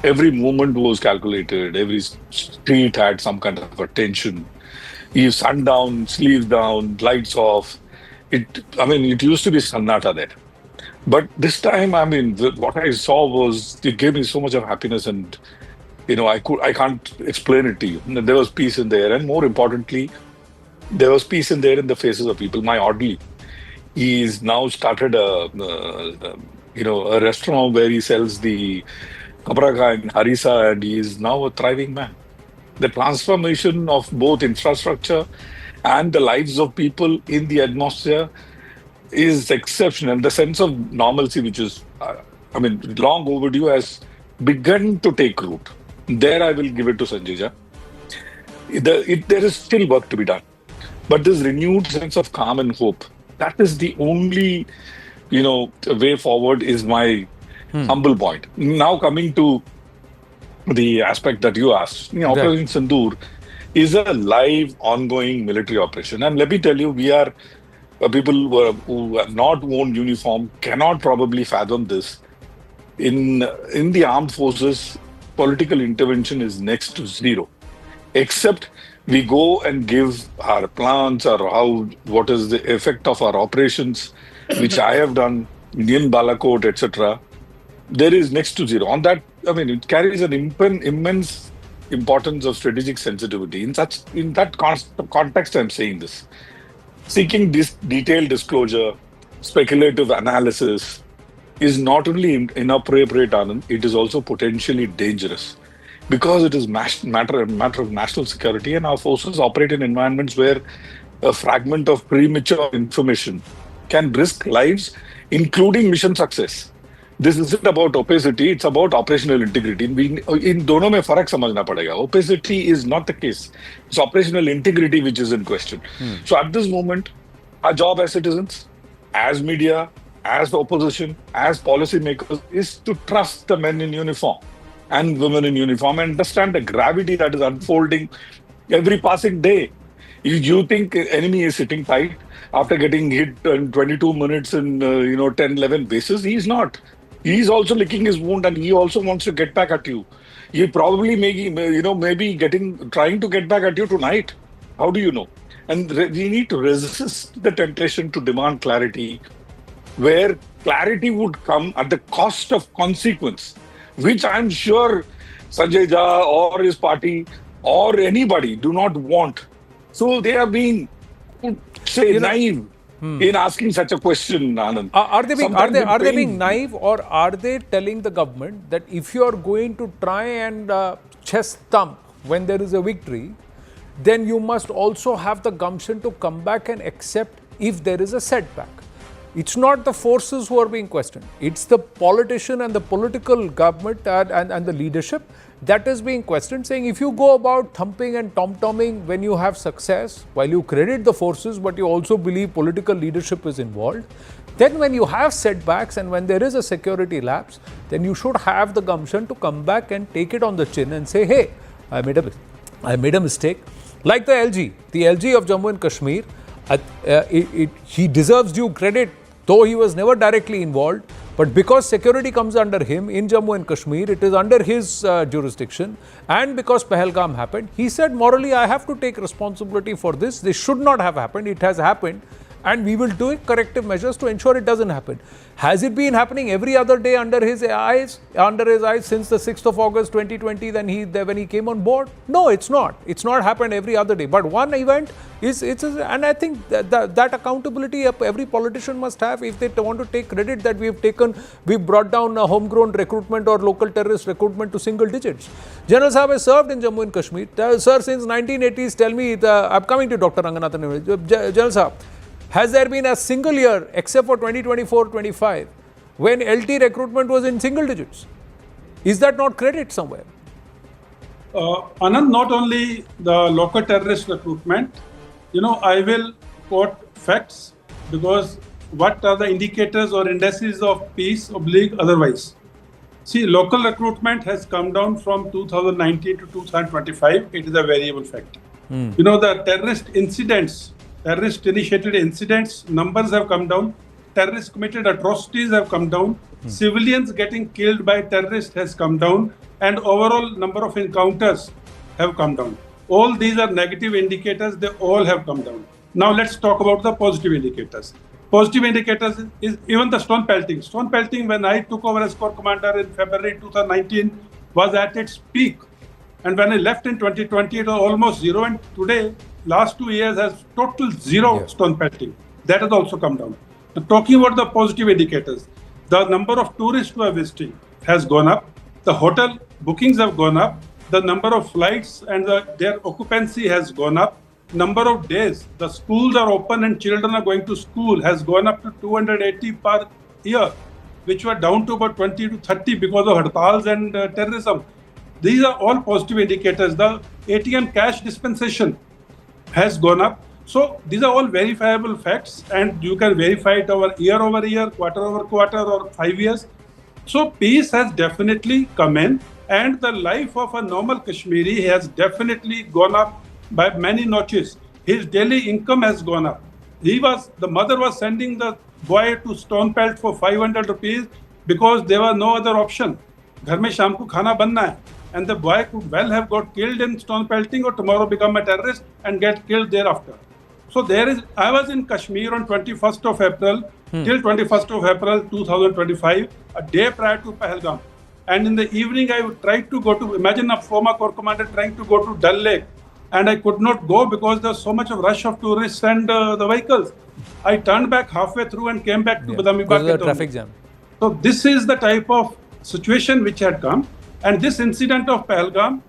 Speaker 10: Every movement was calculated. Every street had some kind of attention. You sundown, sleeves down, lights off. It used to be Sannata there. But this time, what I saw was, it gave me so much of happiness, and I can't explain it to you. There was peace in the air, and more importantly, there was peace in there in the faces of people. My orderly, he's now started a restaurant where he sells the Kapraka and Harissa, and he is now a thriving man. The transformation of both infrastructure and the lives of people in the atmosphere is exceptional. The sense of normalcy, which is, long overdue, has begun to take root. There I will give it to Sanjay Jha. There is still work to be done. But this renewed sense of calm and hope, that is the only, way forward, is my humble point. Now coming to the aspect that you asked, Operation Sindoor is a live, ongoing military operation. And let me tell you, we are people who have not worn uniform cannot probably fathom this. In the armed forces, political intervention is next to zero, except we go and give our plans or what is the effect of our operations, which I have done, Indian Balakot, etc. There is next to zero. On that, it carries an immense importance of strategic sensitivity. In that context, I'm saying this. Seeking this detailed disclosure, speculative analysis is not only inappropriate, Anand, it is also potentially dangerous, because it is matter of national security, and our forces operate in environments where a fragment of premature information can risk lives, including mission success. This isn't about opacity, it's about operational integrity. In दोनों में फर्क समझना पड़ेगा. Opacity is not the case. It's operational integrity which is in question. So at this moment, our job as citizens, as media, as opposition, as policymakers, is to trust the men in uniform and women in uniform and understand the gravity that is unfolding every passing day. If you think enemy is sitting tight after getting hit in 22 minutes in 10, 11 bases, he's not. He's also licking his wound, and he also wants to get back at you. He probably maybe trying to get back at you tonight. How do you know? And we need to resist the temptation to demand clarity, where clarity would come at the cost of consequence, which I'm sure Sanjay Jha or his party or anybody do not want. So they are being, naive in asking such a question, Anand.
Speaker 4: Are they being naive, or are they telling the government that if you are going to try and chest thump when there is a victory, then you must also have the gumption to come back and accept if there is a setback? It's not the forces who are being questioned. It's the politician and the political government and the leadership that is being questioned, saying if you go about thumping and tom-tomming when you have success, while you credit the forces, but you also believe political leadership is involved, then when you have setbacks and when there is a security lapse, then you should have the gumption to come back and take it on the chin and say, hey, I made a mistake. Like the LG of Jammu and Kashmir, he deserves due credit, though he was never directly involved. But because security comes under him in Jammu and Kashmir, it is under his jurisdiction, and because Pahalgam happened, he said morally, I have to take responsibility for this. This should not have happened. It has happened, and we will take corrective measures to ensure it doesn't happen. Has it been happening every other day under his eyes since the 6th of August 2020 when he came on board? No, it's not. It's not happened every other day. But one event and I think that accountability every politician must have if they want to take credit that we've brought down homegrown recruitment or local terrorist recruitment to single digits. General Sahab has served in Jammu and Kashmir. Sir, since 1980s, tell me, I'm coming to Dr. Ranganathan. General Sahab, has there been a single year, except for 2024-25, when LT recruitment was in single digits? Is that not credit somewhere?
Speaker 6: Anand, not only the local terrorist recruitment, I will quote facts because what are the indicators or indices of peace / otherwise? See, local recruitment has come down from 2019 to 2025. It is a variable fact. The terrorist initiated incidents, numbers have come down. Terrorist committed atrocities have come down. Civilians getting killed by terrorists has come down. And overall number of encounters have come down. All these are negative indicators. They all have come down. Now let's talk about the positive indicators. Positive indicators is even the stone pelting. Stone pelting, when I took over as Corps Commander in February 2019, was at its peak. And when I left in 2020, it was almost zero. And today, last 2 years has total zero stone pelting. That has also come down. Now, talking about the positive indicators, the number of tourists who are visiting has gone up. The hotel bookings have gone up. The number of flights and their occupancy has gone up. Number of days the schools are open and children are going to school has gone up to 280 per year, which were down to about 20 to 30 because of hartals and terrorism. These are all positive indicators. The ATM cash dispensation has gone up. So these are all verifiable facts, and you can verify it over year, quarter over quarter, or 5 years. So peace has definitely come in, and the life of a normal Kashmiri has definitely gone up by many notches. His daily income has gone up. The mother was sending the boy to stone pelt for 500 rupees because there was no other option. Ghar mein sham ko khana banna hai. And the boy could well have got killed in stone pelting or tomorrow become a terrorist and get killed thereafter. So I was in Kashmir on 21st of April till 21st of April 2025, a day prior to Pahalgam. And in the evening, I tried to imagine a former Corps Commander trying to go to Dal Lake. And I could not go because there's so much of rush of tourists and the vehicles. I turned back halfway through and came back to Badami
Speaker 4: because of the traffic jam.
Speaker 6: So this is the type of situation which had come. And this incident of Pahalgam,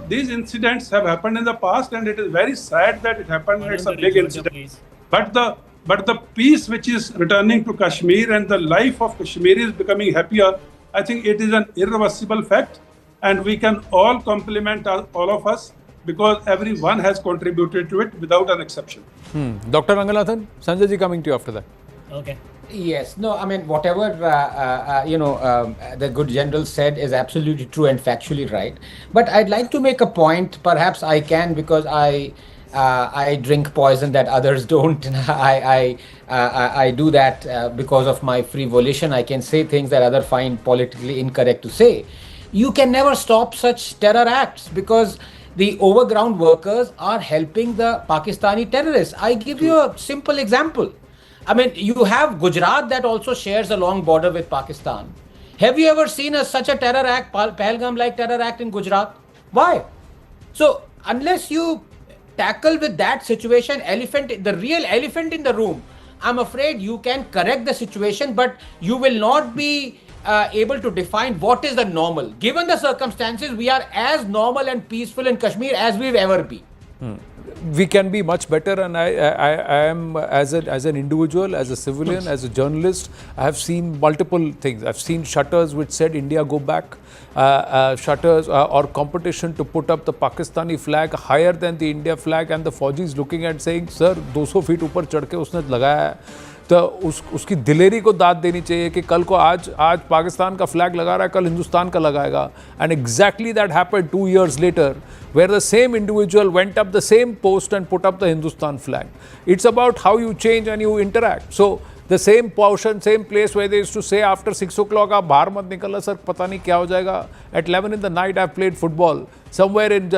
Speaker 6: these incidents have happened in the past, and it is very sad that it happened. It's a big incident. But the peace which is returning to Kashmir and the life of Kashmiris becoming happier, I think it is an irreversible fact, and we can all compliment all of us because everyone has contributed to it without an exception.
Speaker 4: Dr. Ranganathan, Sanjay ji coming to you after that.
Speaker 9: Okay. Yes. No, I mean, whatever, the good general said is absolutely true and factually right. But I'd like to make a point, perhaps I can, because I drink poison that others don't. I do that because of my free volition. I can say things that others find politically incorrect to say. You can never stop such terror acts because the overground workers are helping the Pakistani terrorists. I give you a simple example. I mean, you have Gujarat that also shares a long border with Pakistan. Have you ever seen such a terror act, Pahalgam-like terror act in Gujarat? Why? So, unless you tackle with that situation, the real elephant in the room, I'm afraid you can correct the situation, but you will not be able to define what is the normal. Given the circumstances, we are as normal and peaceful in Kashmir as we've ever been.
Speaker 4: We can be much better, and I am as an individual, as a civilian, as a journalist, I have seen multiple things. I've seen shutters which said India go back, shutters or competition to put up the Pakistani flag higher than the India flag, and the Fauji's looking at saying, sir, 200 feet ऊपर चढ़ के उसने लगाया है, तो उसकी दिलेरी को दाद देनी चाहिए कि कल को आज पाकिस्तान का फ्लैग लगा रहा है, कल हिंदुस्तान का लगाएगा. And exactly that happened 2 years later, where the same individual went up the same post and put up the Hindustan flag. It's about how you change and you interact. So the same portion, same place where they used to say after 6 o'clock आप बाहर मत निकलना sir, पता नहीं क्या हो जाएगा. At 11 in the night I've played football somewhere in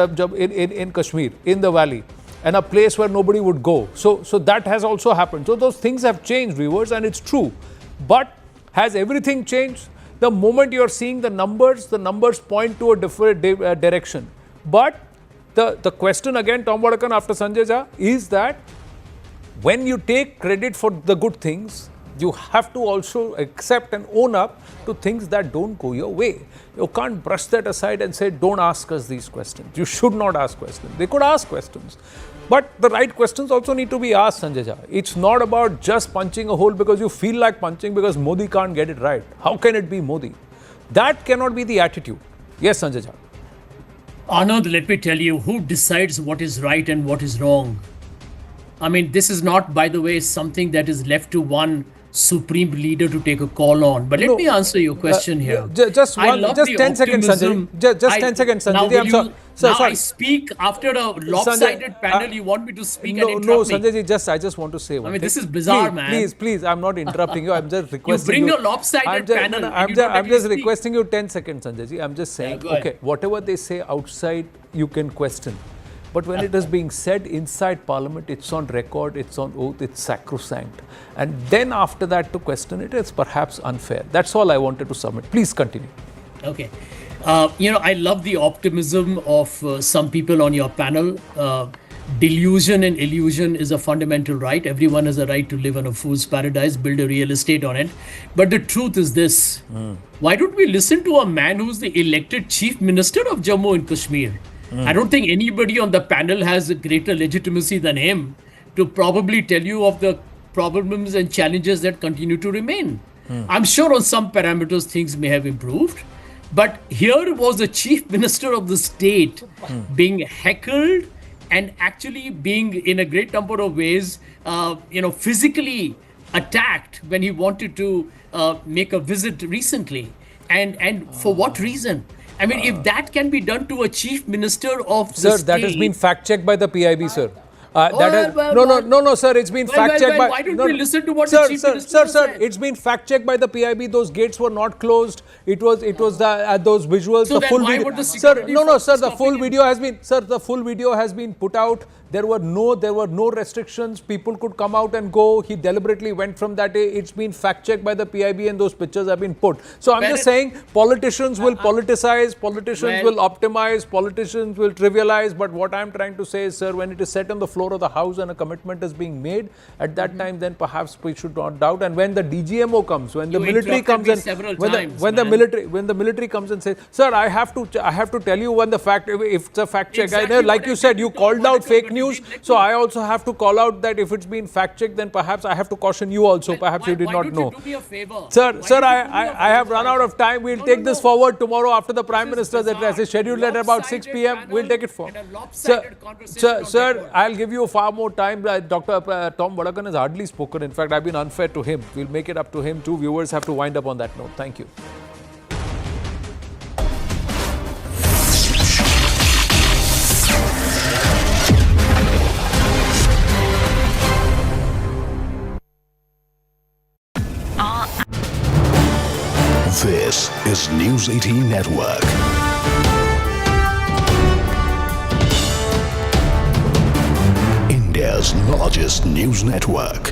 Speaker 4: Kashmir, in the valley. and a place where nobody would go. So that has also happened. So those things have changed, viewers, and it's true. But has everything changed? The moment you're seeing the numbers point to a different direction. But the question again, Tom Vadakan after Sanjay Jha, is that when you take credit for the good things, you have to also accept and own up to things that don't go your way. You can't brush that aside and say, don't ask us these questions. You should not ask questions. They could ask questions. But the right questions also need to be asked, Sanjay Jha. It's not about just punching a hole because you feel like punching because Modi can't get it right. How can it be Modi? That cannot be the attitude. Yes, Sanjay Jha.
Speaker 5: Anand, let me tell you, who decides what is right and what is wrong? I mean, this is not, by the way, something that is left to one supreme leader to take a call on. But let me answer your question here.
Speaker 4: Just 10 seconds, Sanjay. Just 10 seconds, Sanjay.
Speaker 5: I speak after a lopsided panel. You want me to speak and interrupt
Speaker 4: No, Sanjay ji, I just want to say one thing.
Speaker 5: This is bizarre, man.
Speaker 4: Please, I'm not interrupting you. I'm just requesting
Speaker 5: you. Bring a lopsided panel.
Speaker 4: I'm just requesting you 10 seconds, Sanjay ji. I'm just saying, okay, whatever they say outside, you can question. But when it is being said inside Parliament, it's on record, it's on oath, it's sacrosanct. And then after that to question it, it's perhaps unfair. That's all I wanted to submit. Please continue.
Speaker 5: Okay. I love the optimism of some people on your panel. Delusion and illusion is a fundamental right. Everyone has a right to live in a fool's paradise, build a real estate on it. But the truth is this. Why don't we listen to a man who's the elected Chief Minister of Jammu and Kashmir? I don't think anybody on the panel has a greater legitimacy than him to probably tell you of the problems and challenges that continue to remain. I'm sure on some parameters things may have improved, but here was the Chief Minister of the state being heckled and actually being in a great number of ways, physically attacked when he wanted to make a visit recently. And for what reason? I mean, if that can be done to a chief minister of the state...
Speaker 4: Sir, that has been fact-checked by the PIB, sir. No, sir, it's been fact-checked by...
Speaker 5: Why don't we listen to what the chief minister said?
Speaker 4: It's been fact-checked by the PIB. Those gates were not closed. It was those visuals,
Speaker 5: so
Speaker 4: the full
Speaker 5: video...
Speaker 4: the full video has been put out. There were no restrictions. People could come out and go. He deliberately went from that day. It's been fact-checked by the PIB and those pictures have been put. So I'm just saying politicians will politicize, politicians will optimize, politicians will trivialize. But what I'm trying to say is, sir, when it is set on the floor of the House and a commitment is being made, at that time, then perhaps we should not doubt. And when the DGMO comes, when the military comes in, when the military comes and says, sir, I have to tell you when the fact, if it's a fact check, like you said, you called out fake news. So I also have to call out that if it's been fact-checked, then perhaps I have to caution you also. Perhaps you did not know.
Speaker 5: You do me a favor?
Speaker 4: Sir, I have run out of time. We'll take this forward tomorrow after the Prime Minister's address. It's scheduled at about 6 p.m. We'll take it forward. Sir, I'll give you far more time. Dr. Tom Vadakan has hardly spoken. In fact, I've been unfair to him. We'll make it up to him too. Viewers have to wind up on that note. Thank you.
Speaker 11: This is News 18 Network. India's largest news network.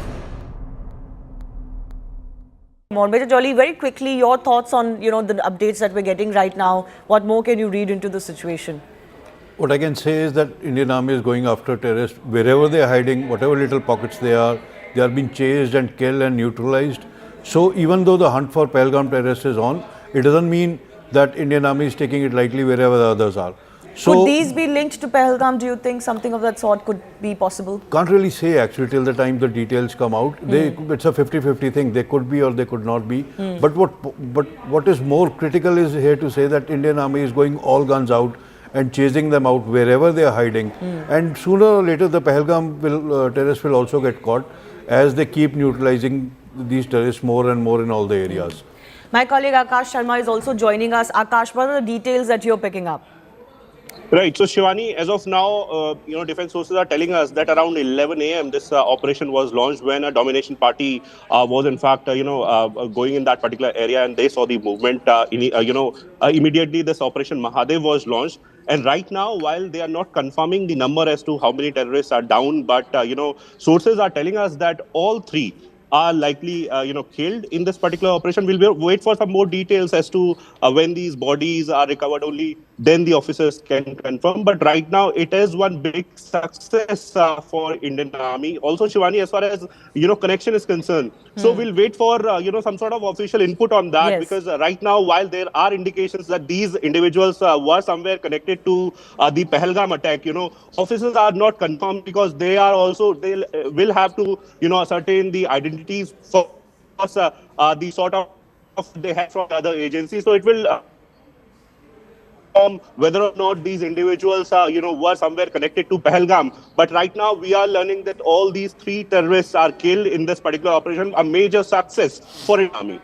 Speaker 12: Major Jolly, very quickly, your thoughts on the updates that we're getting right now. What more can you read into the situation?
Speaker 13: What I can say is that Indian Army is going after terrorists wherever they are hiding, whatever little pockets they are being chased and killed and neutralized. So even though the hunt for Pahalgam terrorists is on, it doesn't mean that Indian Army is taking it lightly wherever the others are. So
Speaker 12: could these be linked to Pahalgam? Do you think something of that sort could be possible?
Speaker 13: Can't really say actually till the time the details come out. It's a 50-50 thing. They could be or they could not be. But what is more critical is here to say that Indian Army is going all guns out and chasing them out wherever they are hiding. And sooner or later the Pahalgam terrorists will also get caught as they keep neutralizing these terrorists more and more in all the areas.
Speaker 12: My colleague Akash Sharma is also joining us. Akash, what are the details that you're picking up?
Speaker 14: Right. So, Shivani, as of now, defense sources are telling us that around 11 a.m. this operation was launched when a domination party was, in fact, going in that particular area, and they saw the movement. Immediately, this Operation Mahadev was launched. And right now, while they are not confirming the number as to how many terrorists are down, but sources are telling us that all three are likely, killed in this particular operation. Wait for some more details as to when these bodies are recovered. Only then the officers can confirm. But right now, it is one big success for Indian Army. Also, Shivani, as far as connection is concerned, so we'll wait for some sort of official input on that,
Speaker 12: Yes.
Speaker 14: because right now, while there are indications that these individuals were somewhere connected to the Pahalgam attack, officers are not confirmed, because they are also they will have to ascertain the identities for the sort of they have from other agencies. So it will whether or not these individuals were somewhere connected to Pahalgam. But right now we are learning that all these three terrorists are killed in this particular operation, a major success for an army.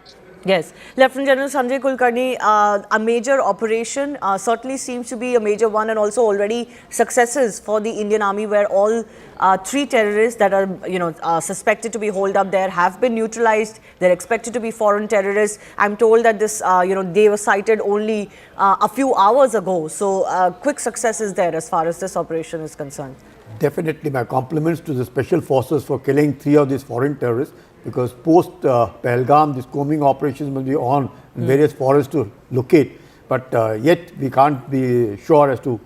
Speaker 12: Yes, Lieutenant General Sanjay Kulkarni, a major operation certainly seems to be a major one, and also already successes for the Indian Army, where all three terrorists that are suspected to be holed up there have been neutralized. They're expected to be foreign terrorists. I'm told that this they were sighted only a few hours ago. So quick success is there as far as this operation is concerned.
Speaker 13: Definitely, my compliments to the special forces for killing 3 of these foreign terrorists, because post Pahalgam, these combing operations will be on in various forests to locate. But yet we can't be sure as to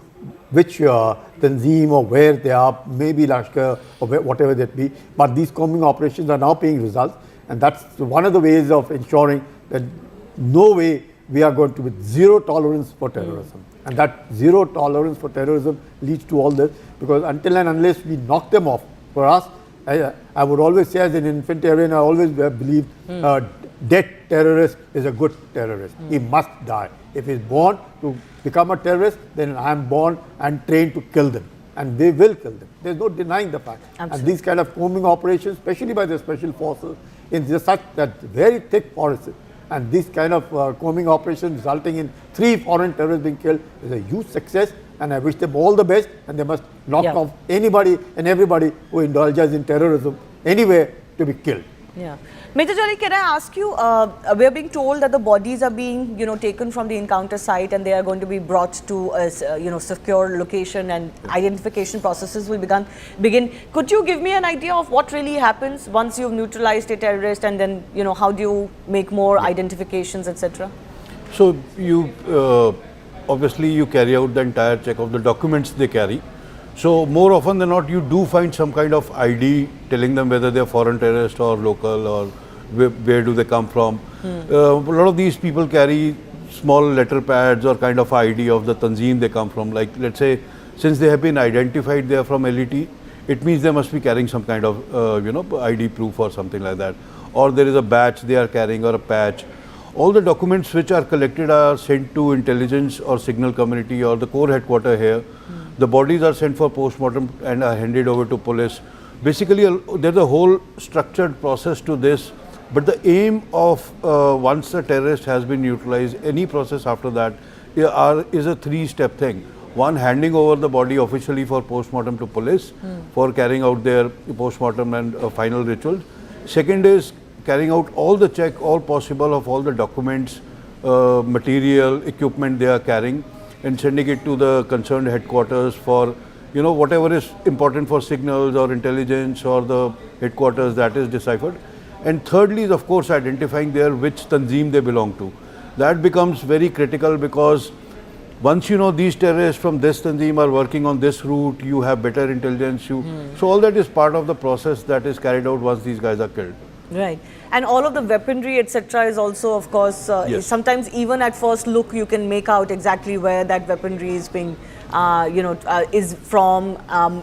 Speaker 13: which Tanzim or where they are, maybe Lashkar or whatever that be. But these combing operations are now paying results, and that's one of the ways of ensuring that no way we are going to be zero tolerance for terrorism. And that zero tolerance for terrorism leads to all this, because until and unless we knock them off, for us, I would always say, as an infantryman, I always believed dead terrorist is a good terrorist. He must die. If he's born to become a terrorist, then I am born and trained to kill them. And they will kill them. There's no denying the fact.
Speaker 12: Absolutely.
Speaker 13: And these kind of combing operations, especially by the special forces, in such that very thick forests, and this kind of combing operation resulting in 3 foreign terrorists being killed is a huge success, and I wish them all the best, and they must knock off anybody and everybody who indulges in terrorism anywhere to be killed.
Speaker 12: Yeah. Major Jolly, can I ask you, we are being told that the bodies are being, taken from the encounter site, and they are going to be brought to a, secure location, and identification processes will begin. Could you give me an idea of what really happens once you've neutralized a terrorist, and then, how do you make more identifications, etc.?
Speaker 13: So you, obviously you carry out the entire check of the documents they carry. So more often than not, you do find some kind of ID telling them whether they're foreign terrorists or local, or where do they come from. A lot of these people carry small letter pads or kind of ID of the Tanzim they come from. Like, let's say, since they have been identified they are from LET, it means they must be carrying some kind of ID proof or something like that. Or there is a badge they are carrying, or a patch. All the documents which are collected are sent to intelligence or signal community or the core headquarters here. The bodies are sent for post-mortem and are handed over to police. Basically, there's a whole structured process to this. But the aim of once the terrorist has been neutralized, any process after that is a 3-step thing. One, handing over the body officially for post-mortem to police for carrying out their post-mortem and final rituals. Second is carrying out all the check, all possible of all the documents, material, equipment they are carrying, and sending it to the concerned headquarters for, whatever is important for signals or intelligence or the headquarters, that is deciphered. And thirdly is, of course, identifying there which Tanzim they belong to. That becomes very critical, because once you know these terrorists from this Tanzim are working on this route, you have better intelligence. So all that is part of the process that is carried out once these guys are killed.
Speaker 12: Right. And all of the weaponry, etc., is also, of course,
Speaker 13: yes.
Speaker 12: Sometimes even at first look, you can make out exactly where that weaponry is being, is from.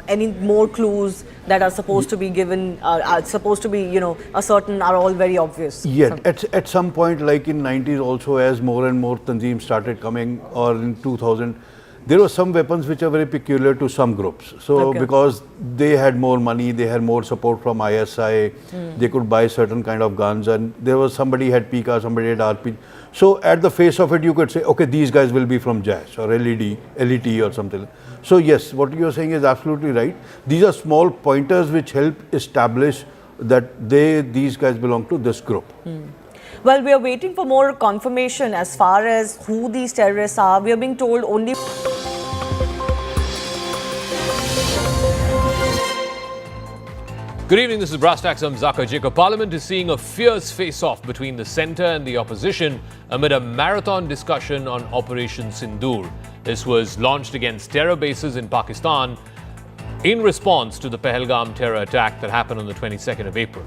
Speaker 12: Any more clues that are supposed to be given, are supposed to be, a certain, are all very obvious.
Speaker 13: Yeah, at some point, like in 90s also, as more and more Tanzim started coming, or in 2000, there were some weapons which are very peculiar to some groups. So because they had more money, they had more support from ISI, they could buy certain kind of guns, and there was somebody had PK, somebody had RP. So at the face of it, you could say, okay, these guys will be from JAS or LET or something. So yes, what you are saying is absolutely right. These are small pointers which help establish that these guys belong to this group.
Speaker 12: Well, we are waiting for more confirmation as far as who these terrorists are. We are being told only...
Speaker 4: Good evening, this is Brass Tacks. I'm Zaka Jacob. Parliament is seeing a fierce face-off between the centre and the opposition amid a marathon discussion on Operation Sindoor. This was launched against terror bases in Pakistan in response to the Pahalgam terror attack that happened on the 22nd of April.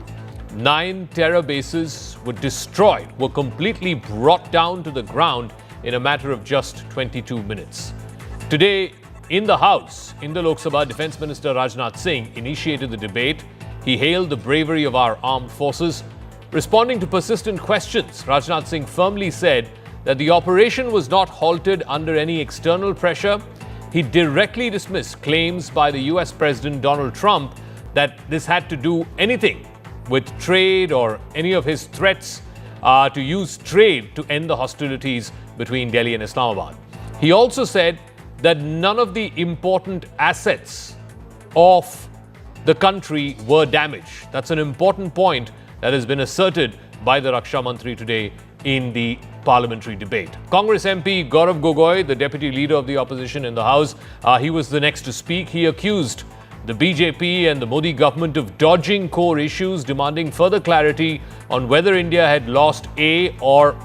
Speaker 4: 9 terror bases were destroyed, were completely brought down to the ground in a matter of just 22 minutes. Today, in the House, in the Lok Sabha, Defence Minister Rajnath Singh initiated the debate. He hailed the bravery of our armed forces. Responding to persistent questions, Rajnath Singh firmly said that the operation was not halted under any external pressure. He directly dismissed claims by the US President Donald Trump that this had to do anything with trade or any of his threats to use trade to end the hostilities between Delhi and Islamabad. He also said that none of the important assets of the country were damaged. That's an important point that has been asserted by the Raksha Mantri today in the parliamentary debate. Congress MP Gaurav Gogoi, the deputy leader of the opposition in the House, he was the next to speak. He accused the BJP and the Modi government of dodging core issues, demanding further clarity on whether India had lost a or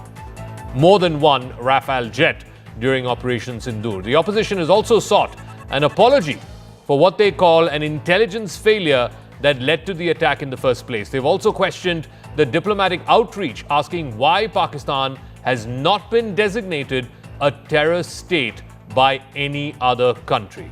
Speaker 4: more than one Rafale jet during Operation Sindoor. The opposition has also sought an apology for what they call an intelligence failure that led to the attack in the first place. They've also questioned the diplomatic outreach, asking why Pakistan has not been designated a terrorist state by any other country.